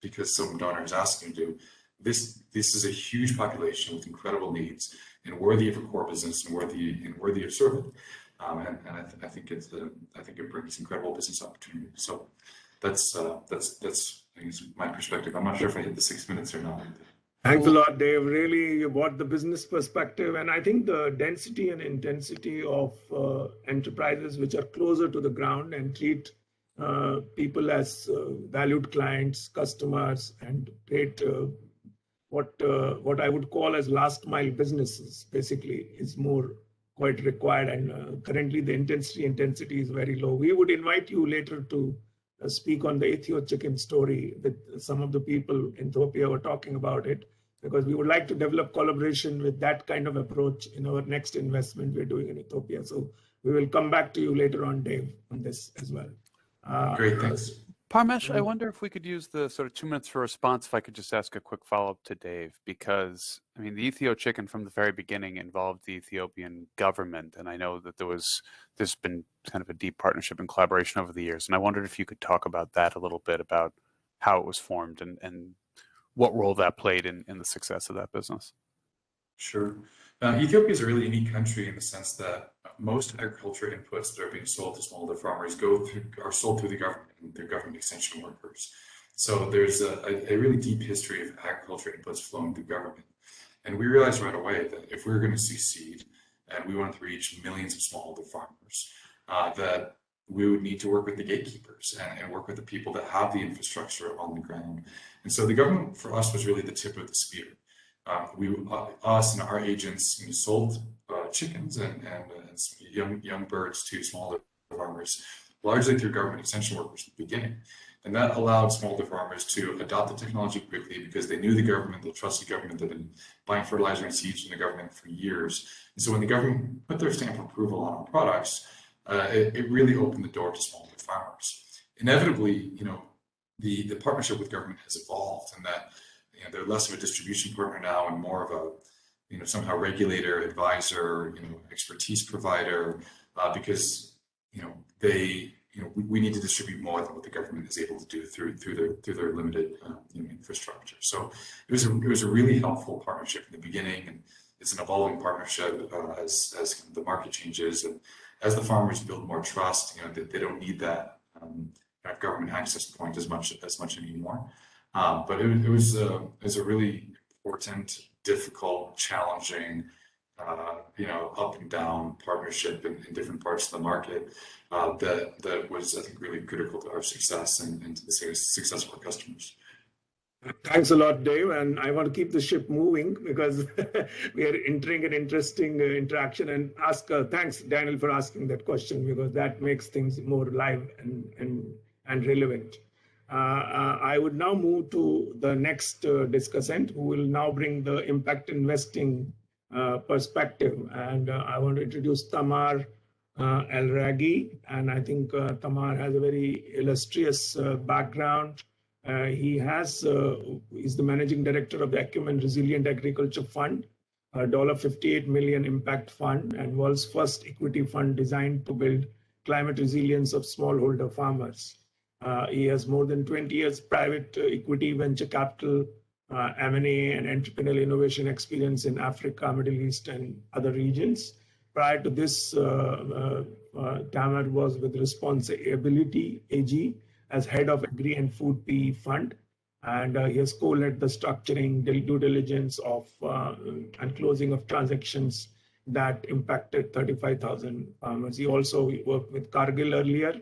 because some donor is asking you to do. This is a huge population with incredible needs and worthy of a core business and worthy of serving. And I think it brings incredible business opportunity. So that's I guess my perspective. I'm not sure if I hit the 6 minutes or not.
Thanks a lot, Dave. Really, you brought the business perspective, and I think the density and intensity of enterprises which are closer to the ground and treat people as valued clients, customers, and create what I would call as last mile businesses basically is more quite required. And currently the intensity is very low. We would invite you later to speak on the Ethio chicken story with some of the people in Ethiopia were talking about it, because we would like to develop collaboration with that kind of approach in our next investment we're doing in Ethiopia. So we will come back to you later on, Dave, on this as well.
Great, thanks.
Parmesh, I wonder if we could use the sort of 2 minutes for response, if I could just ask a quick follow-up to Dave, because I mean, the Ethio chicken from the very beginning involved the Ethiopian government, and I know that there's been kind of a deep partnership and collaboration over the years, and I wondered if you could talk about that a little bit, about how it was formed and what role that played in the success of that business.
Sure. Ethiopia is a really unique country in the sense that most agriculture inputs that are being sold to smallholder farmers are sold through the government and through government extension workers. So there's a really deep history of agriculture inputs flowing through government. And we realized right away that if we were going to succeed and we wanted to reach millions of smallholder farmers, that we would need to work with the gatekeepers and work with the people that have the infrastructure on the ground. And so the government for us was really the tip of the spear. Us and our agents sold chickens and young birds to smallholder farmers, largely through government extension workers at the beginning. And that allowed smallholder farmers to adopt the technology quickly because they knew the government, they trusted the government, they'd been buying fertilizer and seeds from the government for years. And so when the government put their stamp of approval on our products, it really opened the door to smallholder farmers. Inevitably, the partnership with government has evolved, and that they're less of a distribution partner now and more of a somehow regulator, advisor, expertise provider, because we need to distribute more than what the government is able to do through their limited infrastructure. So it was a really helpful partnership in the beginning, and it's an evolving partnership as the market changes and as the farmers build more trust. They don't need that government access point as much anymore. But it was a really important, difficult, challenging, up and down partnership in different parts of the market that was, I think, really critical to our success and to the success of our customers.
Thanks a lot, Dave. And I want to keep the ship moving because we are entering an interesting interaction. And thanks, Daniel, for asking that question because that makes things more live and relevant. I would now move to the next discussant who will now bring the impact investing perspective. And I want to introduce Tamar El Raghi. And I think Tamar has a very illustrious background. He is the managing director of the Acumen Resilient Agriculture Fund, a $58 million impact fund and world's first equity fund designed to build climate resilience of smallholder farmers. He has more than 20 years private equity, venture capital, M&A, and entrepreneurial innovation experience in Africa, Middle East, and other regions. Prior to this, Tamar was with Responsibility AG as head of Agri and Food PE Fund. And he has co-led the structuring, due diligence of and closing of transactions that impacted 35,000 farmers. He also worked with Cargill earlier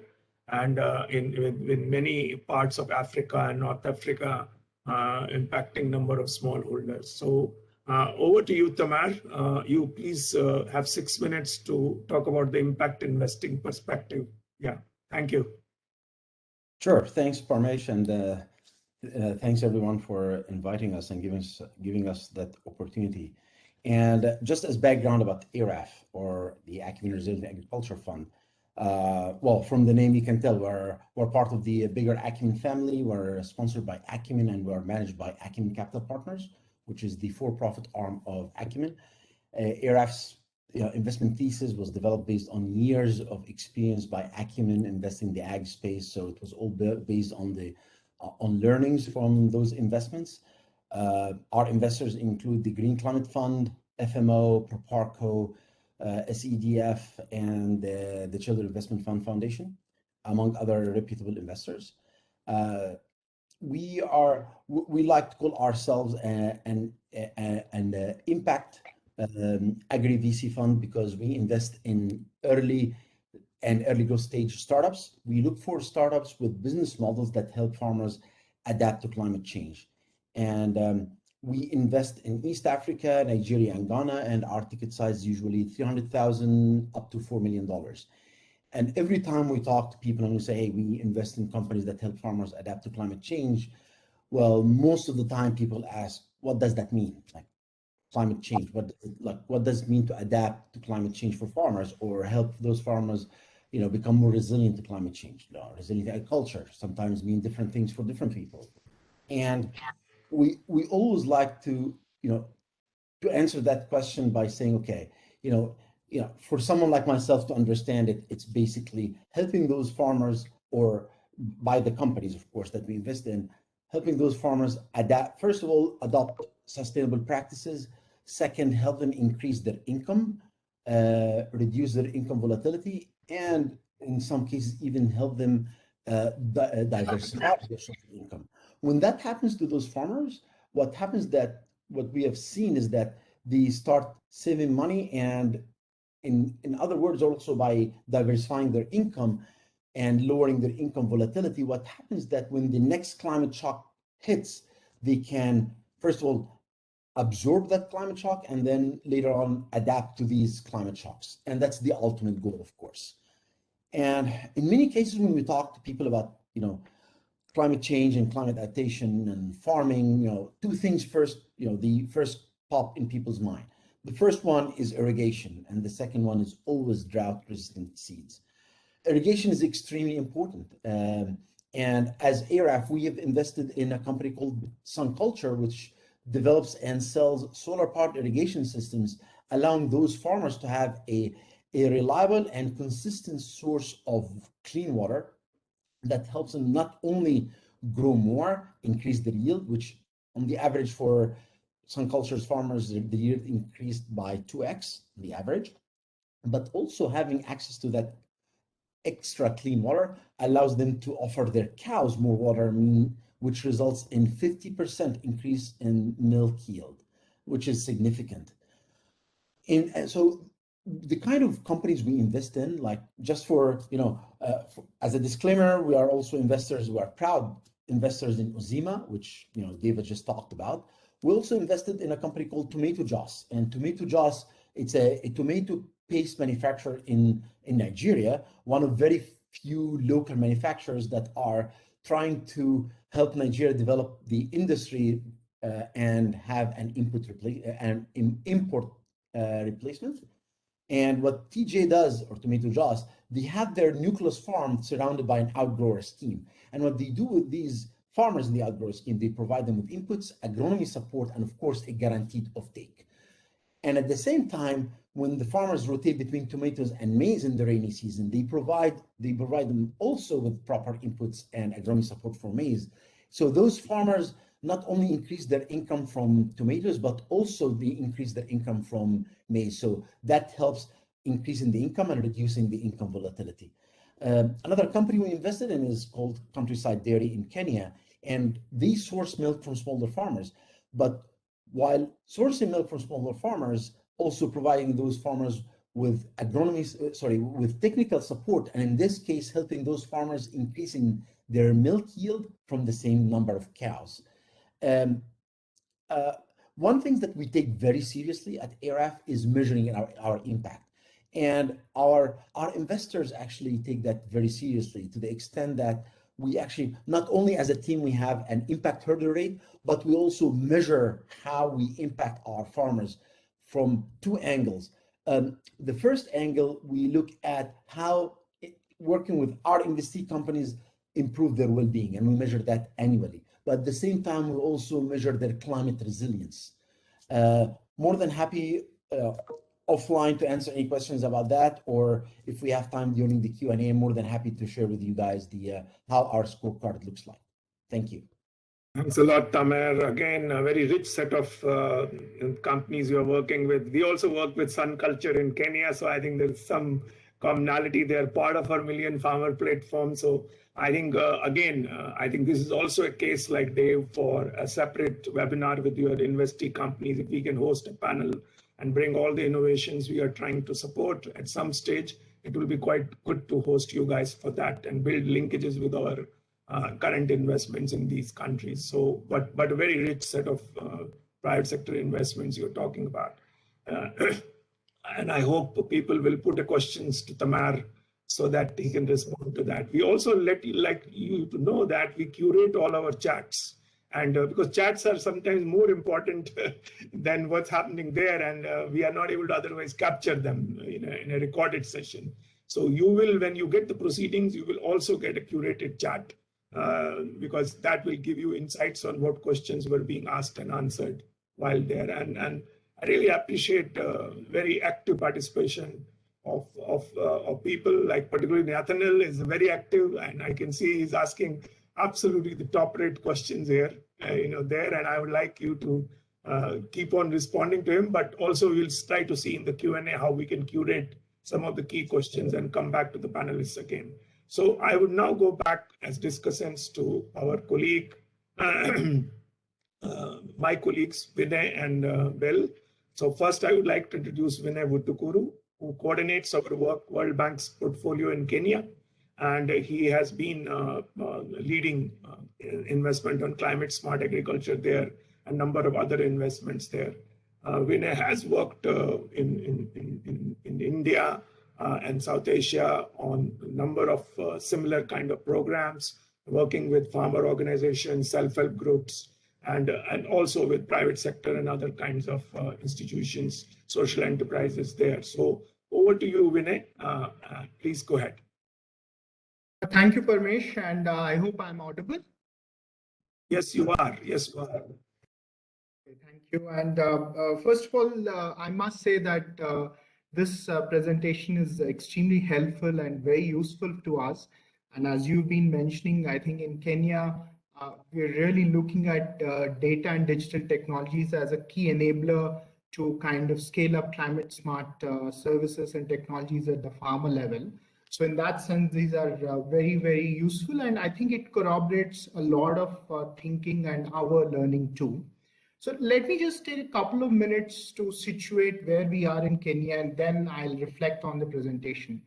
and in many parts of Africa and North Africa, impacting number of smallholders. So over to you, Tamar. You please have 6 minutes to talk about the impact investing perspective. Yeah, thank you.
Sure. Thanks, Parmesh, and thanks everyone for inviting us and giving us that opportunity. And just as background about ARAF, or the Acumen Resilient Agriculture Fund, well, from the name you can tell we're part of the bigger Acumen family. We're sponsored by Acumen and we're managed by Acumen Capital Partners, which is the for-profit arm of Acumen. ARAF's investment thesis was developed based on years of experience by Acumen investing in the ag space. So it was all based on learnings from those investments. Our investors include the Green Climate Fund, FMO, Proparco, SEDF, and the Children Investment Fund Foundation, among other reputable investors. We like to call ourselves an impact agri-VC fund because we invest in early growth stage startups. We look for startups with business models that help farmers adapt to climate change. And we invest in East Africa, Nigeria, and Ghana, and our ticket size is usually $300,000 up to $4 million. And every time we talk to people and we say, hey, we invest in companies that help farmers adapt to climate change, well, most of the time people ask, what does that mean? Like climate change, what does it mean to adapt to climate change for farmers or help those farmers, become more resilient to climate change? Resilient agriculture sometimes mean different things for different people. And we always like to answer that question by saying, okay, for someone like myself to understand it, it's basically helping those farmers, or by the companies, of course, that we invest in, helping those farmers adapt, first of all, adopt sustainable practices. Second, help them increase their income, reduce their income volatility, and in some cases, even help them diversify their source of income. When that happens to those farmers, what we have seen is that they start saving money, and in other words, also by diversifying their income and lowering their income volatility, what happens that when the next climate shock hits, they can, first of all, absorb that climate shock and then later on adapt to these climate shocks. And that's the ultimate goal, of course. And in many cases, when we talk to people about, climate change and climate adaptation and farming, two things first, the first pop in people's mind. The first one is irrigation, and the second one is always drought-resistant seeds. Irrigation is extremely important. And as ARAF, we have invested in a company called SunCulture, which develops and sells solar-powered irrigation systems, allowing those farmers to have a reliable and consistent source of clean water that helps them not only grow more, increase their yield, which on the average for SunCulture's farmers, the yield increased by 2x, the average, but also having access to that extra clean water allows them to offer their cows more water, which results in 50% increase in milk yield, which is significant. And so the kind of companies we invest in, like just for, as a disclaimer, we are also investors who are proud investors in Ozima, which David just talked about. We also invested in a company called Tomato Joss, and Tomato Joss, it's a tomato paste manufacturer in Nigeria, one of very few local manufacturers that are trying to help Nigeria develop the industry and have an import replacement. And what TJ does, or Tomato Joss, they have their nucleus farm surrounded by an outgrower scheme. And what they do with these farmers in the outgrower scheme, they provide them with inputs, agronomy support, and of course, a guaranteed offtake. And at the same time, when the farmers rotate between tomatoes and maize in the rainy season, they provide them also with proper inputs and agronomy support for maize. So those farmers not only increase their income from tomatoes, but also they increase their income from maize. So that helps increasing the income and reducing the income volatility. Another company we invested in is called Countryside Dairy in Kenya, and they source milk from smaller farmers. But while sourcing milk from smaller farmers, also providing those farmers with with technical support, and in this case, helping those farmers increasing their milk yield from the same number of cows. One thing that we take very seriously at ARAF is measuring our impact. And our investors actually take that very seriously, to the extent that we actually, not only as a team, we have an impact hurdle rate, but we also measure how we impact our farmers from two angles. The first angle, we look at how working with our investee companies improve their well-being, and we measure that annually. But at the same time, we also measure their climate resilience. More than happy offline to answer any questions about that, or if we have time during the Q&A, I'm more than happy to share with you guys how our scorecard looks like. Thank you.
Thanks a lot, Tamer. Again, a very rich set of companies you're working with. We also work with Sun Culture in Kenya, so I think there's some commonality. They're part of our Million Farmer platform. So I think, I think this is also a case like Dave for a separate webinar with your investee companies. If we can host a panel and bring all the innovations we are trying to support at some stage, it will be quite good to host you guys for that and build linkages with our current investments in these countries. So, but a very rich set of private sector investments you're talking about. And I hope people will put the questions to Tamer so that he can respond to that. We also like you to know that we curate all our chats, and because chats are sometimes more important than what's happening there, and we are not able to otherwise capture them in a recorded session. So you will, when you get the proceedings, you will also get a curated chat, because that will give you insights on what questions were being asked and answered while there. And I really appreciate very active participation of people, like particularly Nathaniel is very active, and I can see he's asking absolutely the top rate questions here, there, and I would like you to keep on responding to him, but also we'll try to see in the Q&A how we can curate some of the key questions and come back to the panelists again. So I would now go back as discussants to our colleague, my colleagues, Vinay and Bill. So first I would like to introduce Vinay Vutukuru, who coordinates our World Bank's portfolio in Kenya. And he has been leading investment on climate smart agriculture there, a number of other investments there. Vinay has worked in India and South Asia on a number of similar kind of programs, working with farmer organizations, self-help groups, and also with private sector and other kinds of institutions, social enterprises there. So over to you, Vinay. Please go ahead.
Thank you, Parmesh, and I hope I'm audible.
Yes, you are. Yes, you are.
Okay, thank you. And first of all, I must say that this presentation is extremely helpful and very useful to us. And as you've been mentioning, I think in Kenya, we're really looking at data and digital technologies as a key enabler to kind of scale up climate smart services and technologies at the farmer level. So in that sense, these are very, very useful. And I think it corroborates a lot of thinking and our learning too. So let me just take a couple of minutes to situate where we are in Kenya, and then I'll reflect on the presentation.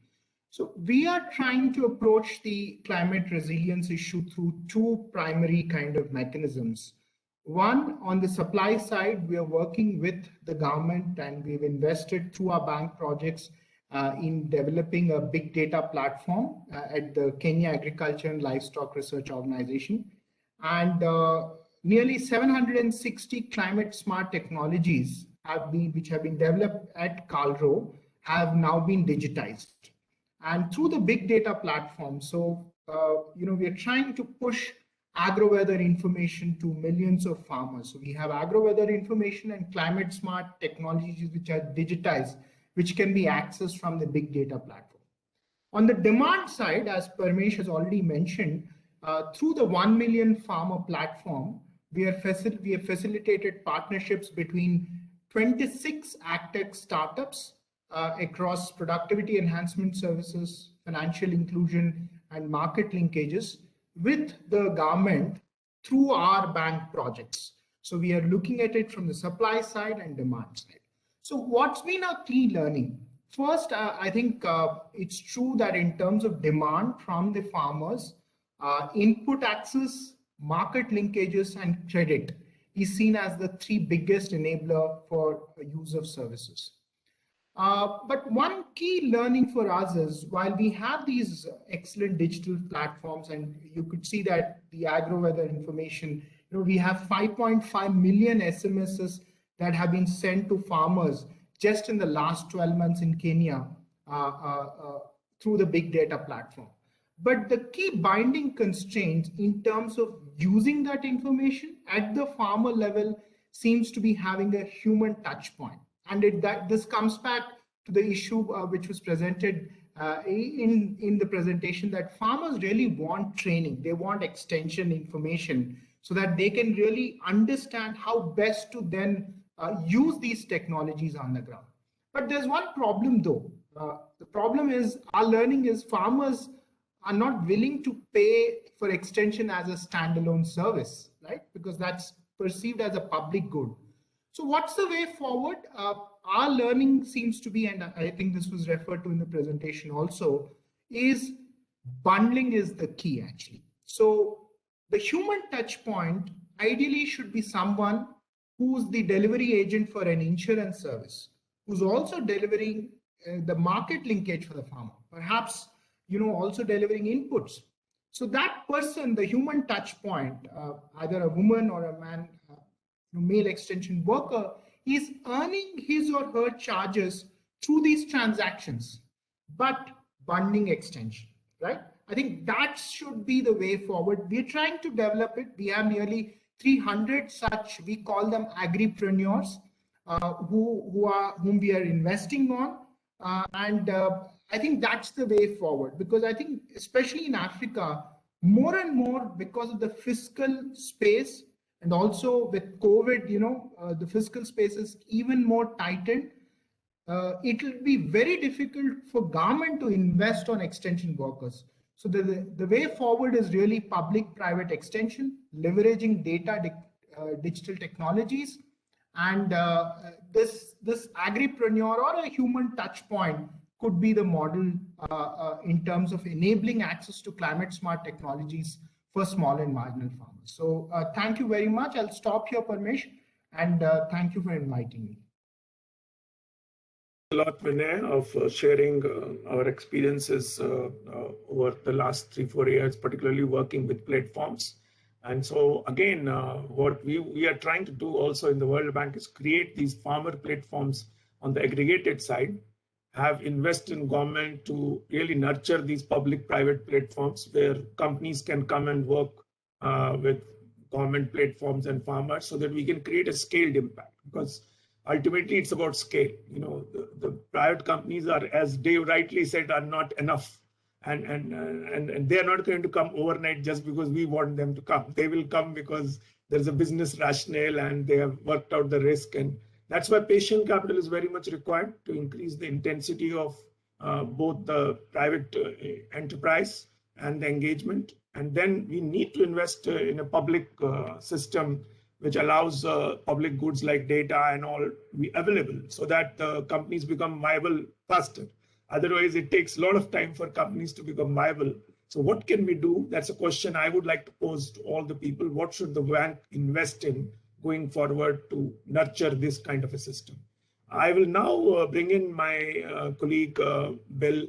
So we are trying to approach the climate resilience issue through two primary kind of mechanisms. One, on the supply side, we are working with the government, and we've invested through our bank projects in developing a big data platform at the Kenya Agriculture and Livestock Research Organization. And nearly 760 climate smart technologies which have been developed at Calro have now been digitized. And through the big data platform, so we are trying to push agro-weather information to millions of farmers. So we have agro-weather information and climate smart technologies which are digitized, which can be accessed from the big data platform. On the demand side, as Parmesh has already mentioned, through the 1 million farmer platform, we have facilitated partnerships between 26 agtech startups across productivity enhancement services, financial inclusion, and market linkages with the government through our bank projects. So we are looking at it from the supply side and demand side. So what's been our key learning? First, I think it's true that in terms of demand from the farmers, input access, market linkages, and credit is seen as the three biggest enabler for use of services. But one key learning for us is, while we have these excellent digital platforms, and you could see that the agro-weather information, we have 5.5 million SMSs that have been sent to farmers just in the last 12 months in Kenya through the big data platform. But the key binding constraints in terms of using that information at the farmer level seems to be having a human touch point. And this comes back to the issue which was presented in the presentation, that farmers really want training. They want extension information so that they can really understand how best to then use these technologies on the ground. But there's one problem though. The problem is, our learning is farmers are not willing to pay for extension as a standalone service, right? Because that's perceived as a public good. So what's the way forward? Our learning seems to be, and I think this was referred to in the presentation also, is bundling is the key actually. So the human touch point ideally should be someone who's the delivery agent for an insurance service, who's also delivering the market linkage for the farmer, perhaps also delivering inputs. So that person, the human touch point, either a woman or a man, male extension worker, is earning his or her charges through these transactions, but bundling extension, right? I think that should be the way forward. We're trying to develop it. We have nearly 300 such, we call them agripreneurs, whom we are investing on. I think that's the way forward, because I think especially in Africa, more and more, because of the fiscal space, and also with COVID, the fiscal space is even more tightened. It will be very difficult for government to invest on extension workers. So the way forward is really public-private extension, leveraging data, digital technologies, and this agripreneur or a human touch point could be the model in terms of enabling access to climate smart technologies for small and marginal farmers. So thank you very much. I'll stop here, Parmesh, and thank you for inviting me.
A lot, Vinay, of sharing our experiences over the last 3-4 years, particularly working with platforms. And so again, what we are trying to do also in the World Bank is create these farmer platforms on the aggregated side, have invested in government to really nurture these public-private platforms where companies can come and work with government platforms and farmers, so that we can create a scaled impact. Because ultimately it's about scale. The private companies are, as Dave rightly said, are not enough. And they are not going to come overnight just because we want them to come. They will come because there's a business rationale and they have worked out the risk. And that's why patient capital is very much required to increase the intensity of both the private enterprise and the engagement. And then we need to invest in a public system which allows public goods like data and all be available, so that the companies become viable faster. Otherwise, it takes a lot of time for companies to become viable. So what can we do? That's a question I would like to pose to all the people. What should the bank invest in going forward to nurture this kind of a system? I will now bring in my colleague, Bill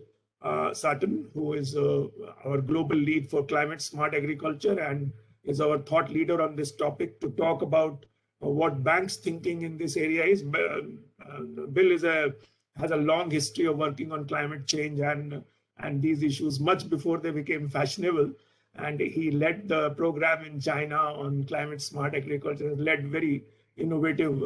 Sutton, who is our global lead for climate smart agriculture and is our thought leader on this topic, to talk about what banks thinking in this area is. Bill has a long history of working on climate change and these issues much before they became fashionable. And he led the program in China on climate smart agriculture, led very innovative,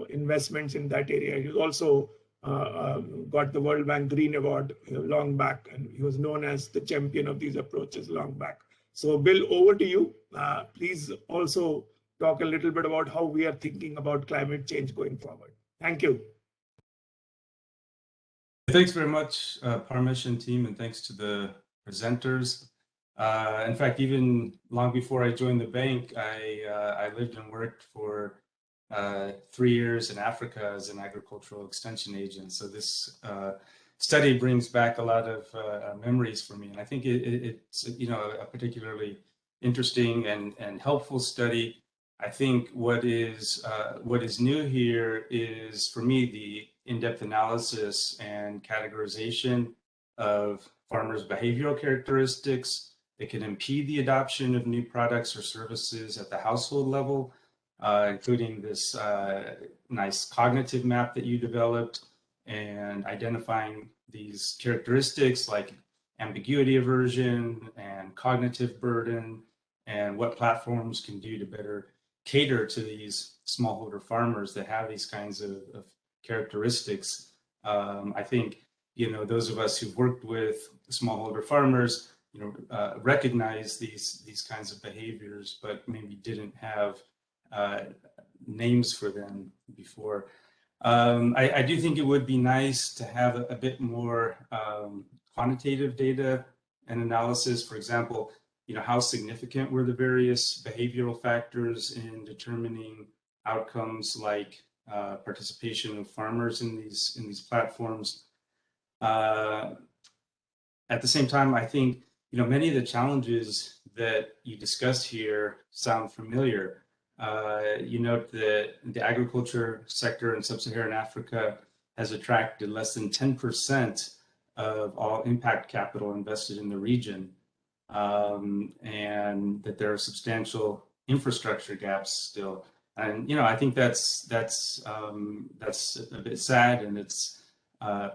investments in that area. He also got the World Bank Green Award long back, and he was known as the champion of these approaches long back. So Bill, over to you. Please also talk a little bit about how we are thinking about climate change going forward. Thank you.
Thanks very much, Parmesh and team, and thanks to the presenters. In fact, even long before I joined the bank, I lived and worked for 3 years in Africa as an agricultural extension agent. So this study brings back a lot of memories for me, and I think it's a particularly interesting and helpful study. I think what is new here is, for me, the in-depth analysis and categorization of farmers' behavioral characteristics that can impede the adoption of new products or services at the household level, including this nice cognitive map that you developed, and identifying these characteristics like ambiguity aversion and cognitive burden, and what platforms can do to better cater to these smallholder farmers that have these kinds of characteristics. I think, those of us who've worked with smallholder farmers, recognize these kinds of behaviors, but maybe didn't have names for them before. I do think it would be nice to have a bit more quantitative data and analysis. For example, how significant were the various behavioral factors in determining outcomes like participation of farmers in these platforms. At the same time, I think many of the challenges that you discussed here sound familiar. You note that the agriculture sector in sub-Saharan Africa has attracted less than 10% of all impact capital invested in the region, and that there are substantial infrastructure gaps still. And I think that's a bit sad, and it's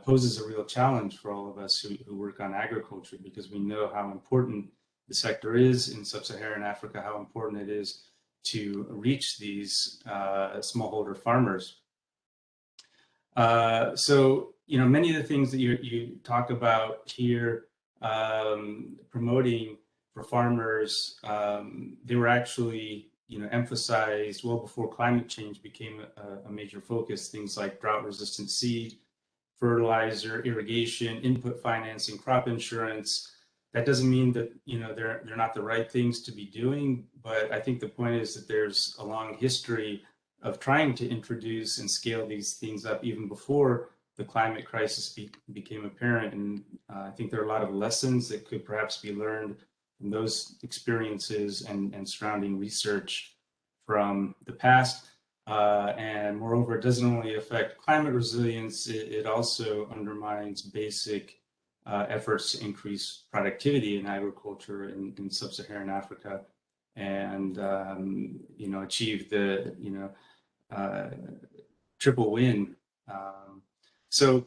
poses a real challenge for all of us who work on agriculture, because we know how important the sector is in sub-Saharan Africa, how important it is to reach these smallholder farmers. So many of the things that you talk about here, promoting for farmers, they were actually emphasized well before climate change became a major focus. Things like drought-resistant seed, fertilizer, irrigation, input financing, crop insurance. That doesn't mean that they're not the right things to be doing, but I think the point is that there's a long history of trying to introduce and scale these things up even before the climate crisis became apparent. And I think there are a lot of lessons that could perhaps be learned from those experiences and surrounding research from the past. And moreover, it doesn't only affect climate resilience, it also undermines basic efforts to increase productivity in agriculture in sub-Saharan Africa, and achieve the triple win. So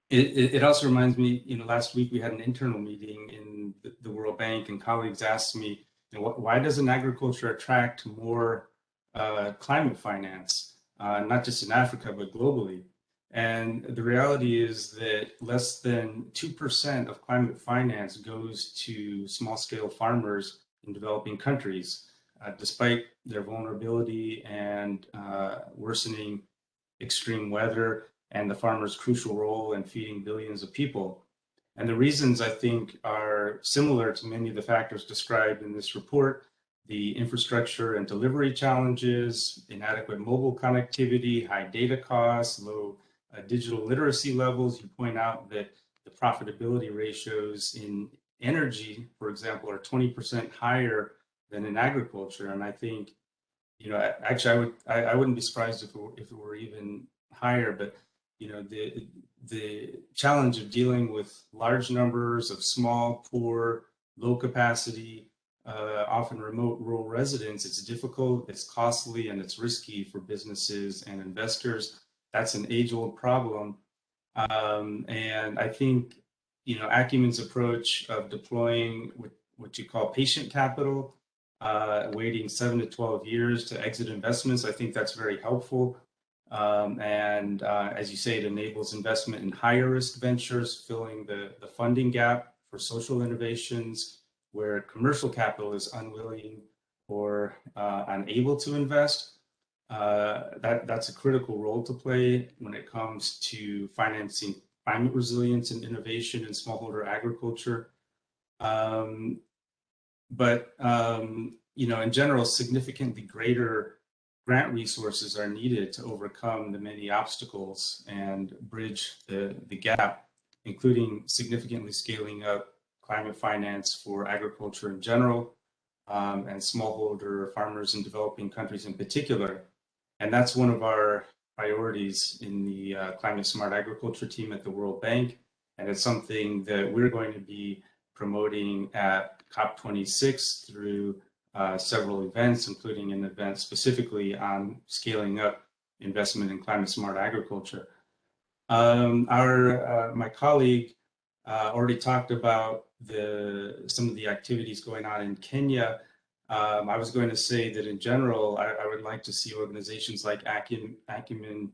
it also reminds me, last week we had an internal meeting in the World Bank, and colleagues asked me, why doesn't agriculture attract more climate finance, not just in Africa, but globally? And the reality is that less than 2% of climate finance goes to small-scale farmers in developing countries, despite their vulnerability and worsening extreme weather and the farmers' crucial role in feeding billions of people. And the reasons, I think, are similar to many of the factors described in this report: the infrastructure and delivery challenges, inadequate mobile connectivity, high data costs, low digital literacy levels. You point out that the profitability ratios in energy, for example, are 20% higher than in agriculture. And I think, actually, I wouldn't be surprised if it were even higher. But the challenge of dealing with large numbers of small, poor, low capacity, often remote rural residents, it's difficult, it's costly, and it's risky for businesses and investors. That's an age-old problem. And I think, Acumen's approach of deploying what you call patient capital, waiting 7 to 12 years to exit investments, I think that's very helpful. And as you say, it enables investment in higher risk ventures, filling the funding gap for social innovations where commercial capital is unwilling or unable to invest. That's a critical role to play when it comes to financing climate resilience and innovation in smallholder agriculture. But in general, significantly greater grant resources are needed to overcome the many obstacles and bridge the gap, including significantly scaling up climate finance for agriculture in general, and smallholder farmers in developing countries in particular. And that's one of our priorities in the Climate Smart Agriculture team at the World Bank. And it's something that we're going to be promoting at COP26 through several events, including an event specifically on scaling up investment in climate smart agriculture. My colleague already talked about some of the activities going on in Kenya. I was going to say that in general, I would like to see organizations like Acumen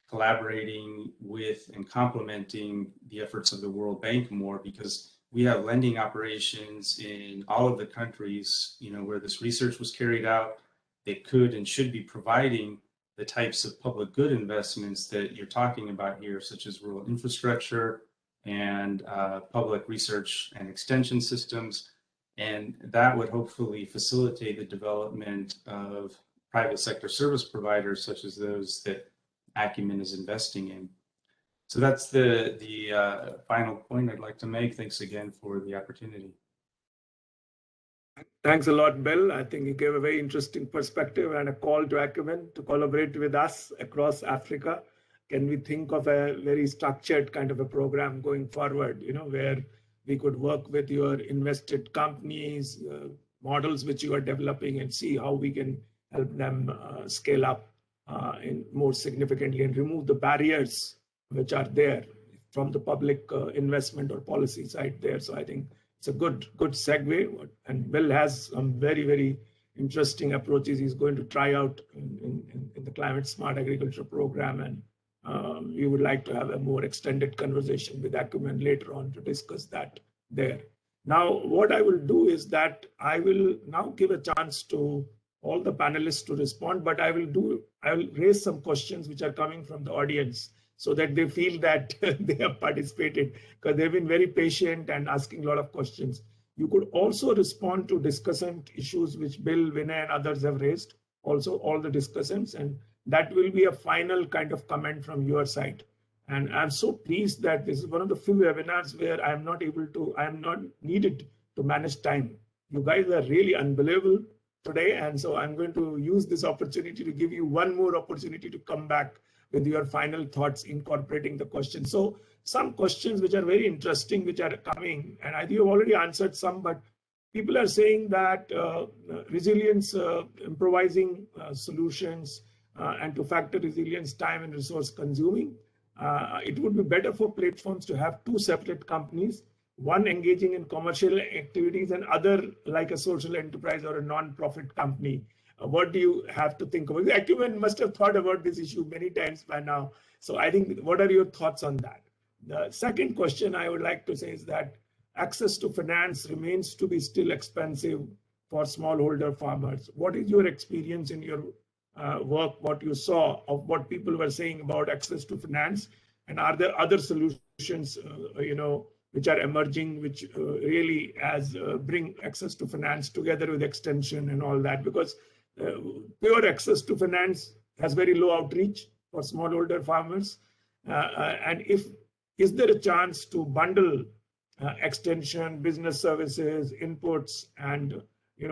collaborating with and complementing the efforts of the World Bank more, because we have lending operations in all of the countries, where this research was carried out. They could and should be providing the types of public good investments that you're talking about here, such as rural infrastructure and public research and extension systems. And that would hopefully facilitate the development of private sector service providers, such as those that Acumen is investing in. So that's the final point I'd like to make. Thanks again for the opportunity.
Thanks a lot, Bill. I think you gave a very interesting perspective and a call to Acumen to collaborate with us across Africa. Can we think of a very structured kind of a program going forward, where we could work with your invested companies, models which you are developing, and see how we can help them scale up in more significantly and remove the barriers which are there from the public investment or policy side there. So I think it's a good segue. And Bill has some very, very interesting approaches he's going to try out in the Climate Smart Agriculture program. And we would like to have a more extended conversation with Acumen later on to discuss that there. Now, what I will do is that I will now give a chance to all the panelists to respond, but I will raise some questions which are coming from the audience so that they feel that they have participated, because they've been very patient and asking a lot of questions. You could also respond to discussant issues which Bill, Vinay, and others have raised, also all the discussants, and that will be a final kind of comment from your side. And I'm so pleased that this is one of the few webinars where I am not needed to manage time. You guys are really unbelievable today. And so I'm going to use this opportunity to give you one more opportunity to come back with your final thoughts incorporating the questions. So some questions which are very interesting, which are coming, and I think you've already answered some, but people are saying that resilience, improvising solutions, and to factor resilience time and resource consuming, it would be better for platforms to have two separate companies, one engaging in commercial activities and other like a social enterprise or a non-profit company. What do you have to think about? Acumen must have thought about this issue many times by now. So I think, what are your thoughts on that? The second question I would like to say is that access to finance remains to be still expensive for smallholder farmers. What is your experience in your work, what you saw of what people were saying about access to finance? And are there other solutions, which are emerging, which really bring access to finance together with extension and all that? Because pure access to finance has very low outreach for smallholder farmers. And is there a chance to bundle extension, business services, inputs, and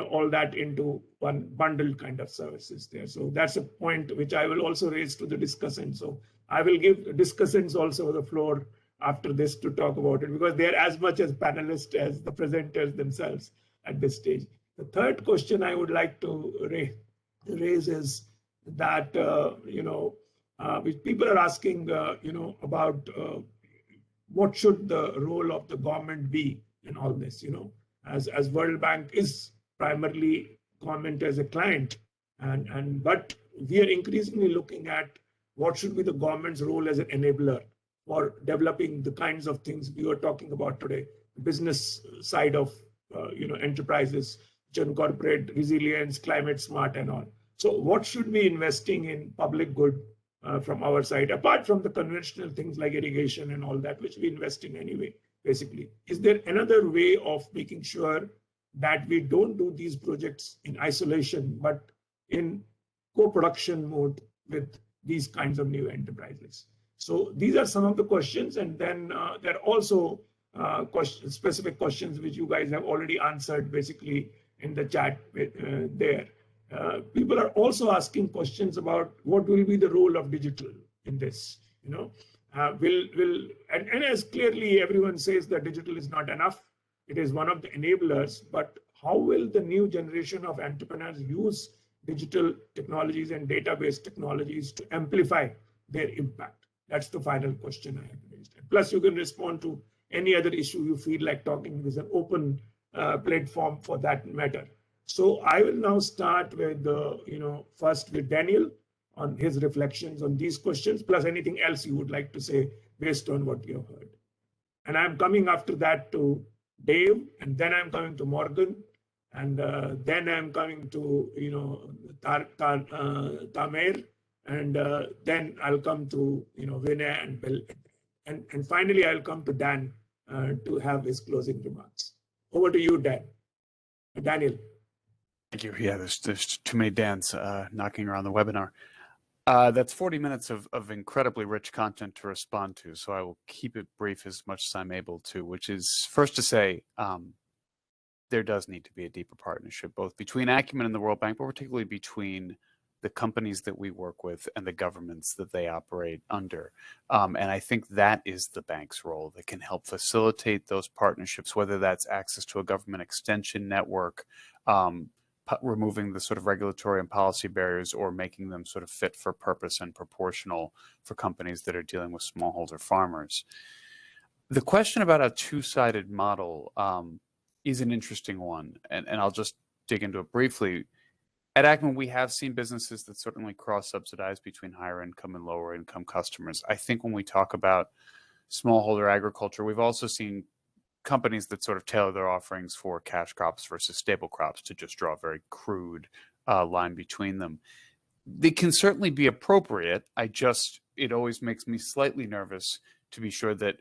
all that into one bundled kind of services there? So that's a point which I will also raise to the discussant. So I will give discussants also the floor after this to talk about it, because they're as much as panelists as the presenters themselves at this stage. The third question I would like to raise is that which people are asking about what should the role of the government be in all this, as World Bank is primarily government as a client, but we are increasingly looking at what should be the government's role as an enabler for developing the kinds of things we were talking about today, business side of enterprises which incorporate resilience, climate smart, and all. So what should we be investing in public good from our side, apart from the conventional things like irrigation and all that, which we invest in anyway, basically? Is there another way of making sure that we don't do these projects in isolation, but in co-production mode with these kinds of new enterprises? So these are some of the questions, and then there are also specific questions which you guys have already answered basically in the chat there. People are also asking questions about what will be the role of digital in this. And as clearly everyone says that digital is not enough, it is one of the enablers, but how will the new generation of entrepreneurs use digital technologies and database technologies to amplify their impact? That's the final question I have raised. Plus, you can respond to any other issue you feel like talking. There's an open platform for that matter. So I will now start with first with Daniel on his reflections on these questions, plus anything else you would like to say based on what you have heard. And I'm coming after that to Dave, and then I'm coming to Morgan, and then I'm coming to Tamer, and then I'll come to Vinay and Bill, and finally I'll come to Dan to have his closing remarks. Over to you, Daniel.
Thank you. Yeah, there's too many Dans knocking around the webinar. That's 40 minutes of incredibly rich content to respond to, so I will keep it brief as much as I'm able to, which is first to say there does need to be a deeper partnership, both between Acumen and the World Bank, but particularly between the companies that we work with and the governments that they operate under. And I think that is the bank's role that can help facilitate those partnerships, whether that's access to a government extension network, removing the sort of regulatory and policy barriers, or making them sort of fit for purpose and proportional for companies that are dealing with smallholder farmers. The question about a two-sided model is an interesting one, and I'll just dig into it briefly. At Acumen, we have seen businesses that certainly cross-subsidize between higher income and lower income customers. I think when we talk about smallholder agriculture, we've also seen companies that sort of tailor their offerings for cash crops versus staple crops, to just draw a very crude line between them. They can certainly be appropriate. It always makes me slightly nervous to be sure that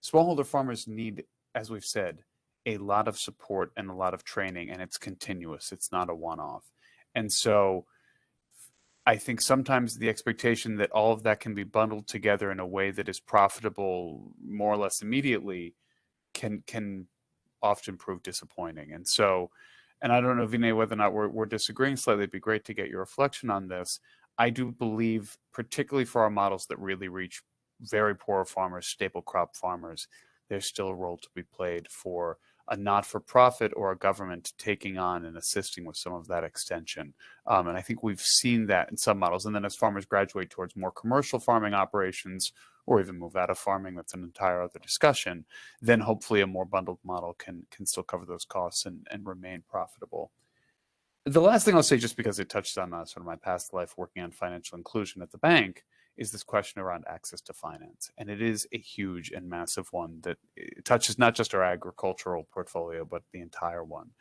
smallholder farmers need, as we've said, a lot of support and a lot of training, and it's continuous. It's not a one-off. And so I think sometimes the expectation that all of that can be bundled together in a way that is profitable more or less immediately can often prove disappointing. And so, and I don't know, Vinay, whether or not we're disagreeing slightly. It'd be great to get your reflection on this. I do believe, particularly for our models that really reach very poor farmers, staple crop farmers, there's still a role to be played for a not-for-profit or a government taking on and assisting with some of that extension. And I think we've seen that in some models. And then as farmers graduate towards more commercial farming operations, or even move out of farming, that's an entire other discussion, then hopefully a more bundled model can still cover those costs and remain profitable. The last thing I'll say, just because it touches on sort of my past life working on financial inclusion at the bank, is this question around access to finance. And it is a huge and massive one that touches not just our agricultural portfolio, but the entire one.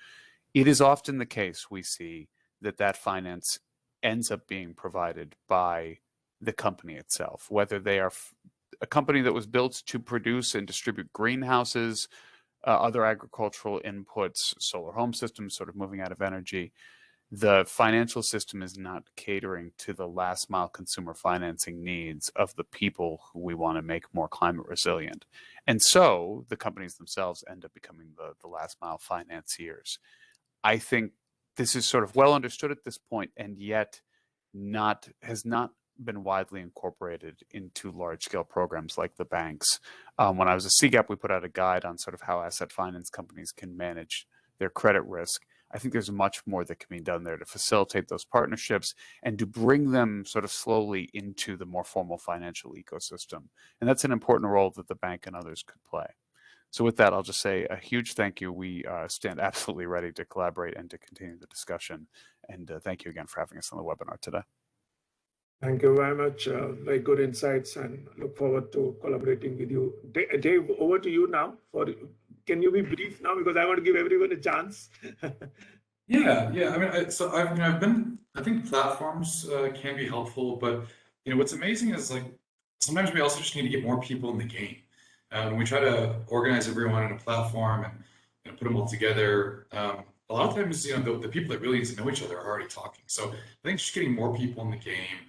It is often the case, we see, that finance ends up being provided by the company itself, whether they are a company that was built to produce and distribute greenhouses, other agricultural inputs, solar home systems, sort of moving out of energy. the financial system is not catering to the last mile consumer financing needs of the people who we want to make more climate resilient. And so the companies themselves end up becoming the last mile financiers. I think this is sort of well understood at this point, and yet has not been widely incorporated into large scale programs like the banks. When I was at CGAP, we put out a guide on sort of how asset finance companies can manage their credit risk. I think there's much more that can be done there to facilitate those partnerships and to bring them sort of slowly into the more formal financial ecosystem. And that's an important role that the bank and others could play. So with that, I'll just say a huge thank you. We stand absolutely ready to collaborate and to continue the discussion. And thank you again for having us on the webinar today.
Thank you very much. Very good insights, and look forward to collaborating with you. Dave, over to you now. Can you be brief now, because I want to give everyone a chance.
Yeah. I mean, I think platforms can be helpful, but what's amazing is like sometimes we also just need to get more people in the game. When we try to organize everyone in a platform and put them all together, a lot of times, the people that really need to know each other are already talking. So I think just getting more people in the game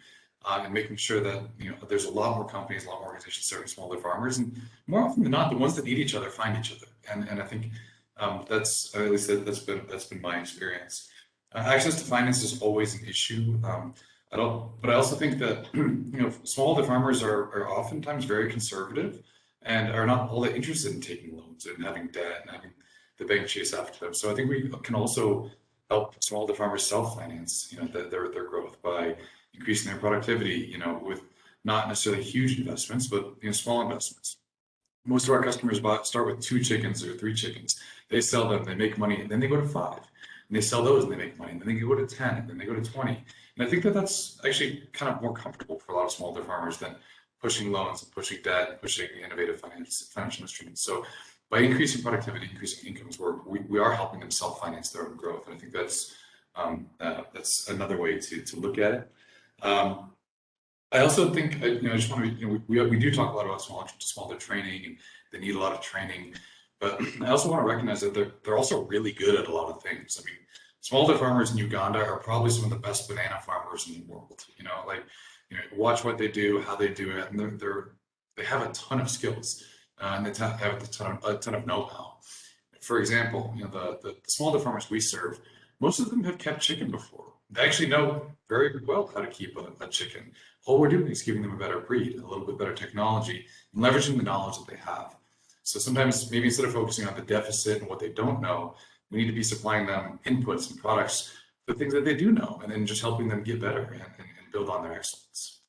and making sure that there's a lot more companies, a lot more organizations serving smaller farmers, and more often than not, the ones that need each other find each other. And I think that's at least that's been my experience. Access to finance is always an issue. But I also think that smallholder farmers are oftentimes very conservative and are not all that interested in taking loans and having debt and having the bank chase after them. So I think we can also help smallholder farmers self-finance, their growth by increasing their productivity, with not necessarily huge investments, but small investments. Most of our customers start with 2 chickens or 3 chickens. They sell them, they make money, and then they go to 5. And they sell those and they make money, and then they go to 10, and then they go to 20. And I think that's actually kind of more comfortable for a lot of smallholder farmers than pushing loans and pushing debt and pushing innovative financial instruments. So by increasing productivity, increasing incomes, we are helping them self-finance their own growth. And I think that's another way to look at it. I also think, I just want to, we do talk a lot about smallholder training, and they need a lot of training, but I also want to recognize that they're also really good at a lot of things. I mean, smallholder farmers in Uganda are probably some of the best banana farmers in the world. Watch what they do, how they do it, and they have a ton of skills, and they have a ton of know-how. For example, the smallholder farmers we serve, most of them have kept chicken before. They actually know very well how to keep a chicken. All we're doing is giving them a better breed, a little bit better technology, and leveraging the knowledge that they have. So sometimes maybe instead of focusing on the deficit and what they don't know, we need to be supplying them inputs and products, the things that they do know, and then just helping them get better and build on their excellence.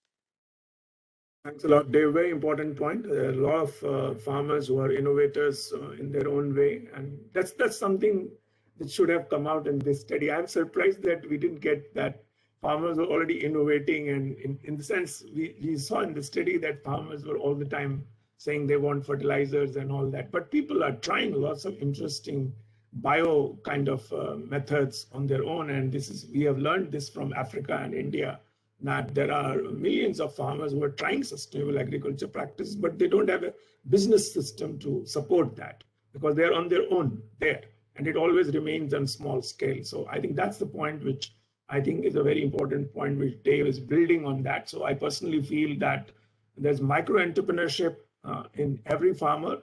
Thanks a lot, Dave. Very important point. There are a lot of farmers who are innovators in their own way, and that's something that should have come out in this study. I'm surprised that we didn't get that farmers were already innovating, and in the sense we saw in the study that farmers were all the time saying they want fertilizers and all that, but people are trying lots of interesting bio kind of methods on their own, and we have learned this from Africa and India, that there are millions of farmers who are trying sustainable agriculture practices, but they don't have a business system to support that because they're on their own there, and it always remains on small scale. So I think that's the point which I think is a very important point which Dave is building on that. So I personally feel that there's micro-entrepreneurship in every farmer,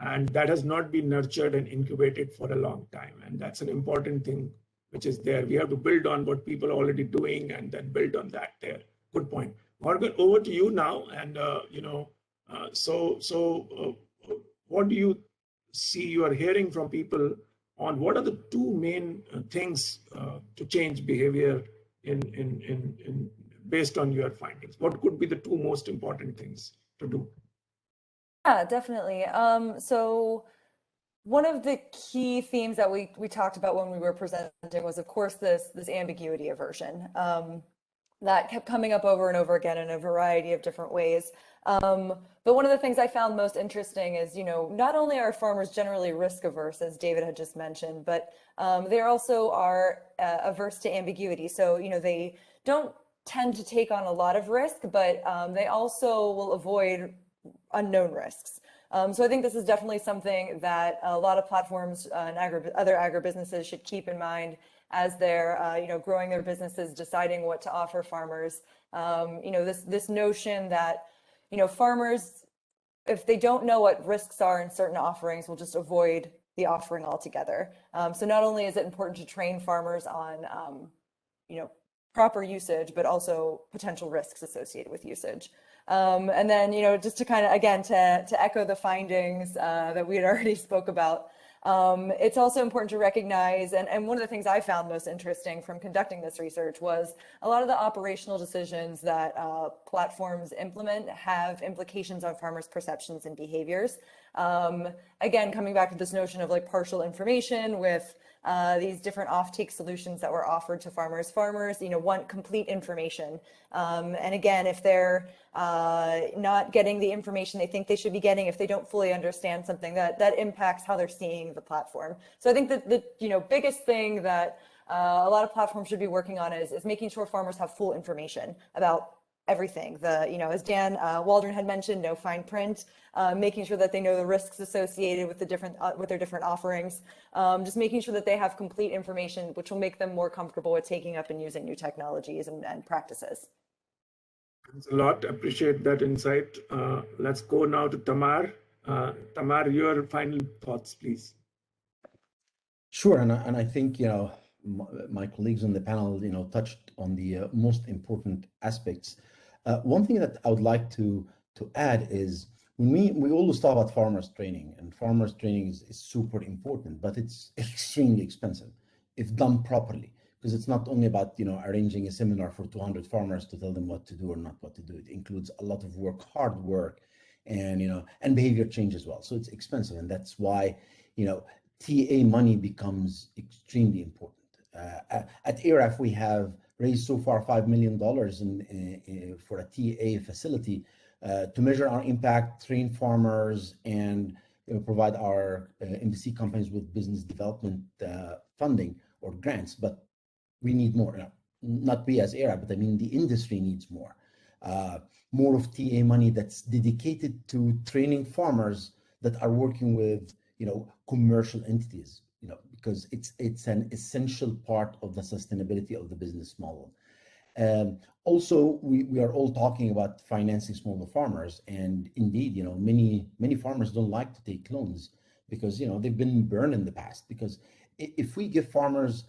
and that has not been nurtured and incubated for a long time. And that's an important thing which is there. We have to build on what people are already doing and then build on that there. Good point. Morgan, over to you now. And, what do you see you are hearing from people on what are the 2 main things to change behavior in based on your findings? What could be the 2 most important things to do?
Yeah, definitely. So one of the key themes that we talked about when we were presenting was, of course, this ambiguity aversion that kept coming up over and over again in a variety of different ways. But one of the things I found most interesting is, not only are farmers generally risk averse, as David had just mentioned, but they also are averse to ambiguity. So, they don't tend to take on a lot of risk, but they also will avoid unknown risks. So I think this is definitely something that a lot of platforms and other agribusinesses should keep in mind as they're growing their businesses, deciding what to offer farmers. This notion that farmers, if they don't know what risks are in certain offerings, will just avoid the offering altogether. So not only is it important to train farmers on proper usage, but also potential risks associated with usage. And then, just to kind of, again, to echo the findings that we had already spoke about, it's also important to recognize, and one of the things I found most interesting from conducting this research was a lot of the operational decisions that platforms implement have implications on farmers' perceptions and behaviors. Again, coming back to this notion of like partial information with these different off-take solutions that were offered to farmers. Farmers, want complete information. And again, if they're not getting the information they think they should be getting, if they don't fully understand something, that impacts how they're seeing the platform. So I think that the biggest thing that a lot of platforms should be working on is making sure farmers have full information about everything. As Dan Waldron had mentioned, no fine print, making sure that they know the risks associated with their different offerings, just making sure that they have complete information, which will make them more comfortable with taking up and using new technologies and practices.
Thanks a lot. Appreciate that insight. Let's go now to Tamar. Tamar, your final thoughts, please.
Sure, and I think my colleagues on the panel touched on the most important aspects. One thing that I would like to add is when we always talk about farmers training, and farmers training is super important, but it's extremely expensive if done properly, because it's not only about arranging a seminar for 200 farmers to tell them what to do or not what to do. It includes a lot of work, hard work, and and behavior change as well. So it's expensive, and that's why TA money becomes extremely important. At ARAF, we have raised so far $5 million for a TA facility to measure our impact, train farmers, and provide our embassy companies with business development funding or grants. But we need more. Not we as ARAF, but I mean the industry needs more. More of TA money that's dedicated to training farmers that are working with commercial entities, because it's an essential part of the sustainability of the business model. Also, we are all talking about financing smaller farmers, and indeed, many farmers don't like to take loans because they've been burned in the past. Because if we give farmers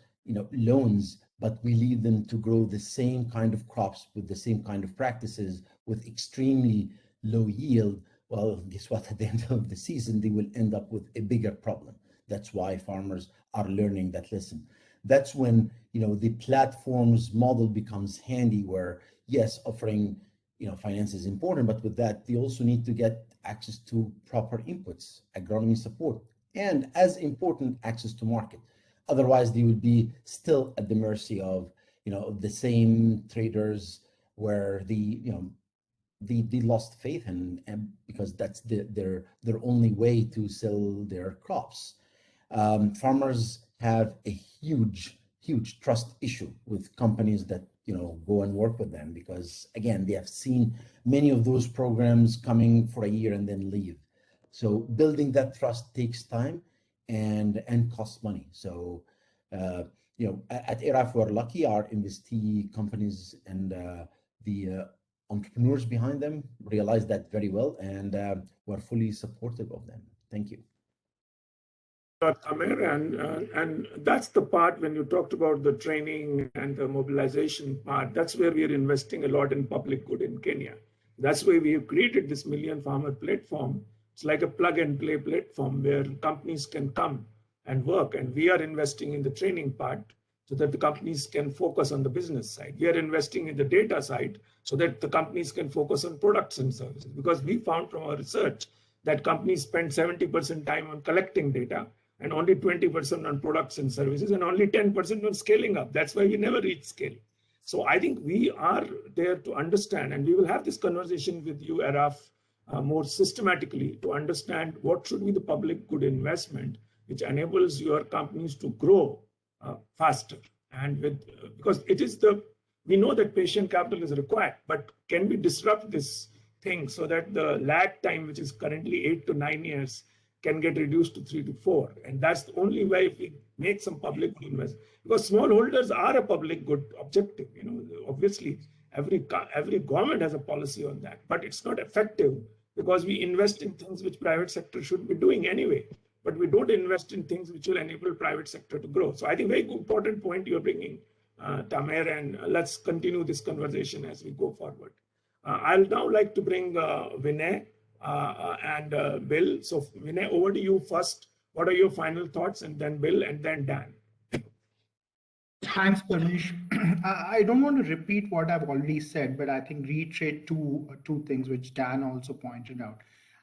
loans, but we leave them to grow the same kind of crops with the same kind of practices with extremely low yield, well, guess what? At the end of the season, they will end up with a bigger problem. That's why farmers are learning that lesson. That's when the platform's model becomes handy, where yes, offering finance is important, but with that they also need to get access to proper inputs, agronomy support, and as important, access to market. Otherwise, they would be still at the mercy of the same traders, where they lost faith and because that's their only way to sell their crops. Farmers have a huge trust issue with companies that go and work with them, because again, they have seen many of those programs coming for a year and then leave. So building that trust takes time and costs money. So at ARAF, we're lucky. Our investee companies and the entrepreneurs behind them realize that very well, and we're fully supportive of them. Thank you.
Amir, and that's the part when you talked about the training and the mobilization part. That's where we are investing a lot in public good in Kenya. That's why we have created this Million Farmer platform. It's like a plug and play platform where companies can come and work, and we are investing in the training part so that the companies can focus on the business side. We are investing in the data side so that the companies can focus on products and services, because we found from our research that companies spend 70% time on collecting data and only 20% on products and services, and only 10% on scaling up. That's why we never reach scale. So I think we are there to understand, and we will have this conversation with you, ARAF, more systematically to understand what should be the public good investment, which enables your companies to grow faster. And because it is we know that patient capital is required, but can we disrupt this thing so that the lag time, which is currently 8 to 9 years, can get reduced to 3 to 4. And that's the only way if we make some public good investment. Because smallholders are a public good objective. Obviously, every government has a policy on that, but it's not effective because we invest in things which private sector should be doing anyway, but we don't invest in things which will enable private sector to grow. So I think very important point you're bringing, Tamer, and let's continue this conversation as we go forward. I'll now like to bring Vinay and Bill. So Vinay, over to you first. What are your final thoughts? And then Bill, and then Dan.
Thanks, Parmesh. I don't want to repeat what I've already said, but I think reiterate two things which Dan also pointed out.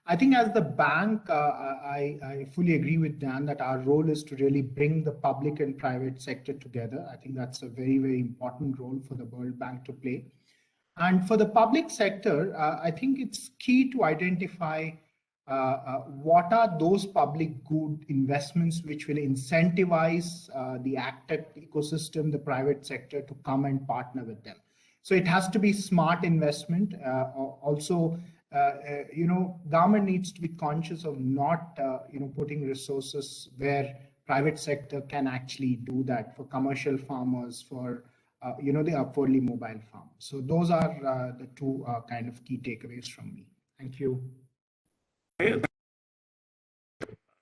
I think as the bank, I fully agree with Dan that our role is to really bring the public and private sector together. I think that's a very, very important role for the World Bank to play. And for the public sector, I think it's key to identify what are those public good investments which will incentivize the AgTech ecosystem, the private sector, to come and partner with them. So it has to be smart investment. Also, government needs to be conscious of not, putting resources where private sector can actually do that for commercial farmers, for the upwardly mobile farmers. So those are the two kind of key takeaways from me. Thank you.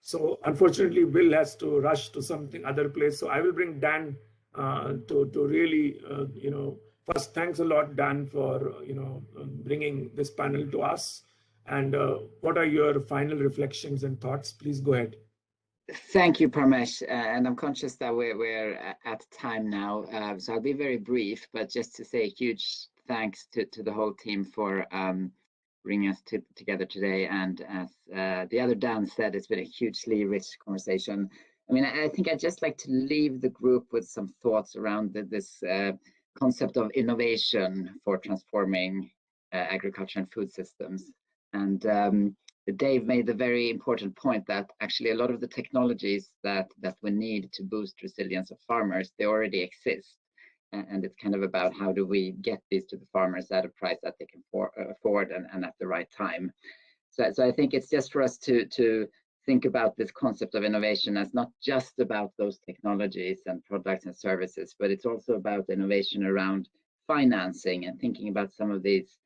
So unfortunately, Bill has to rush to something other place. So I will bring Dan to really, first, thanks a lot, Dan, for, bringing this panel to us. And what are your final reflections and thoughts? Please go ahead.
Thank you, Parmesh. And I'm conscious that we're at time now. So I'll be very brief, but just to say a huge thanks to the whole team for bringing us together today. And as the other Dan said, it's been a hugely rich conversation. I mean, I think I'd just like to leave the group with some thoughts around this concept of innovation for transforming agriculture and food systems. And Dave made the very important point that actually a lot of the technologies that we need to boost resilience of farmers, they already exist. And it's kind of about how do we get these to the farmers at a price that they can afford and at the right time. So I think it's just for us to think about this concept of innovation as not just about those technologies and products and services, but it's also about innovation around financing and thinking about some of these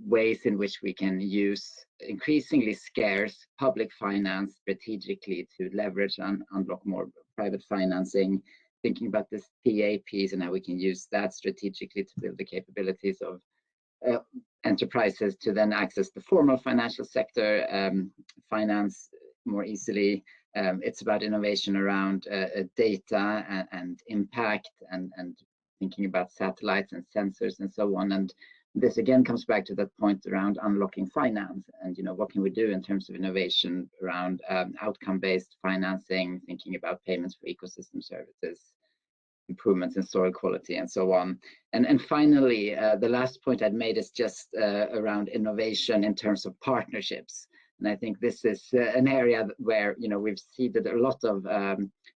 ways in which we can use increasingly scarce public finance strategically to leverage and unlock more private financing, thinking about this PA piece and how we can use that strategically to build the capabilities of enterprises to then access the formal financial sector, finance more easily. It's about innovation around data and impact and thinking about satellites and sensors and so on. And this again comes back to that point around unlocking finance and what can we do in terms of innovation around outcome-based financing, thinking about payments for ecosystem services, improvements in soil quality and so on. And finally, the last point I'd made is just around innovation in terms of partnerships. And I think this is an area where we've seeded a lot of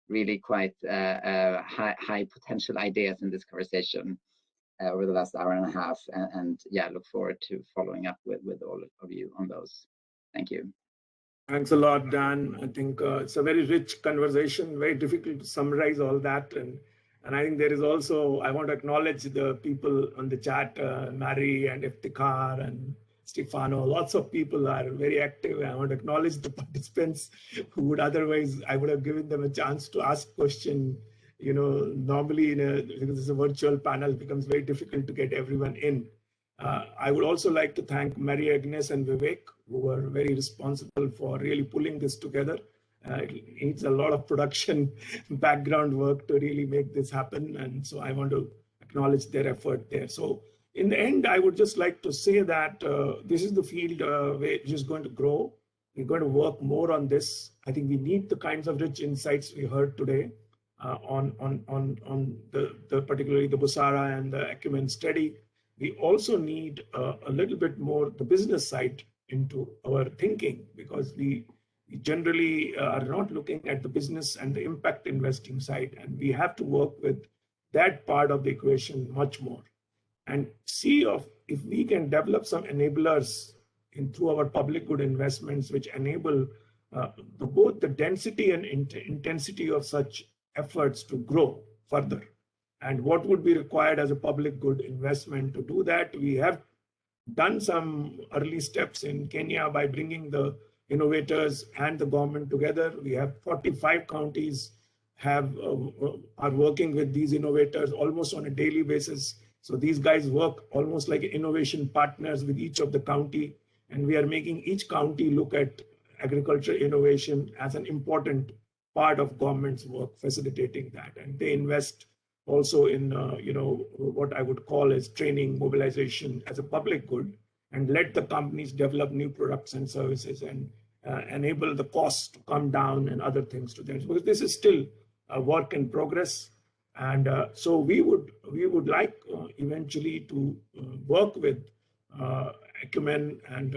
really quite high potential ideas in this conversation over the last hour and a half, and yeah, look forward to following up with all of you on those. Thank you.
Thanks a lot, Dan. I think it's a very rich conversation, very difficult to summarize all that. And I think there is also, I want to acknowledge the people on the chat, Mary and Iftikhar and Stefano. Lots of people are very active. I want to acknowledge the participants who would otherwise, I would have given them a chance to ask questions. Normally because it's a virtual panel, it becomes very difficult to get everyone in. I would also like to thank Maria Agnes and Vivek, who were very responsible for really pulling this together. It needs a lot of production background work to really make this happen. And so I want to acknowledge their effort there. So in the end, I would just like to say that this is the field which is going to grow. We're going to work more on this. I think we need the kinds of rich insights we heard today. On the particularly the Busara and the Acumen study. We also need a little bit more the business side into our thinking, because we generally are not looking at the business and the impact investing side, and we have to work with that part of the equation much more. and see if we can develop some enablers through our public good investments, which enable both the density and intensity of such efforts to grow further. And what would be required as a public good investment to do that? We have done some early steps in Kenya by bringing the innovators and the government together. We have 45 counties are working with these innovators almost on a daily basis. So these guys work almost like innovation partners with each of the county, and we are making each county look at agriculture innovation as an important part of government's work, facilitating that. And they invest also in what I would call as training, mobilization as a public good, and let the companies develop new products and services and enable the costs to come down and other things to them. Because this is still a work in progress, and so we would like eventually to work with Acumen and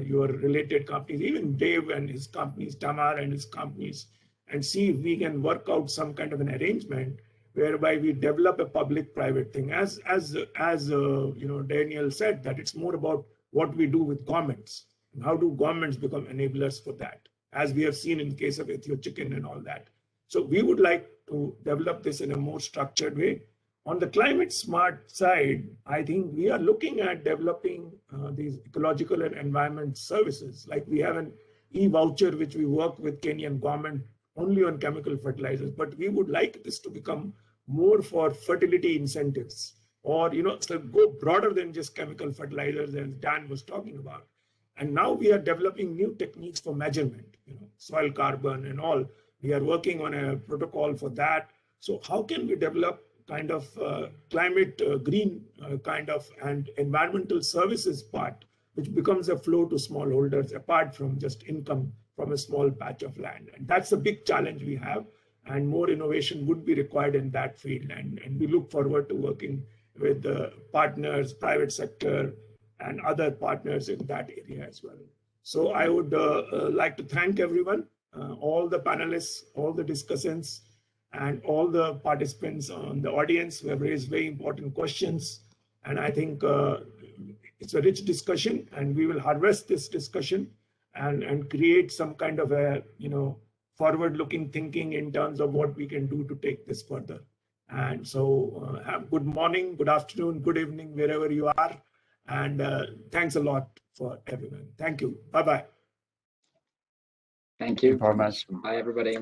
your related companies, even Dave and his companies, Tamar and his companies, and see if we can work out some kind of an arrangement whereby we develop a public-private thing. As Daniel said, that it's more about what we do with governments and how do governments become enablers for that, as we have seen in the case of Ethio Chicken and all that. So we would like to develop this in a more structured way. On the climate smart side, I think we are looking at developing these ecological and environment services. Like we have an e-voucher, which we work with Kenyan government only on chemical fertilizers, but we would like this to become more for fertility incentives, or so go broader than just chemical fertilizers, as Dan was talking about. And now we are developing new techniques for measurement, soil carbon and all. We are working on a protocol for that. So how can we develop kind of climate green kind of and environmental services part, which becomes a flow to smallholders apart from just income from a small patch of land? And that's a big challenge we have, and more innovation would be required in that field. And we look forward to working with the partners, private sector, and other partners in that area as well. So I would like to thank everyone, all the panelists, all the discussants, and all the participants on the audience who have raised very important questions. And I think it's a rich discussion, and we will harvest this discussion and create some kind of a forward-looking thinking in terms of what we can do to take this further. And so have good morning, good afternoon, good evening, wherever you are. And thanks a lot for everyone. Thank you. Bye-bye.
Thank you.
Parmesh.
Bye, everybody.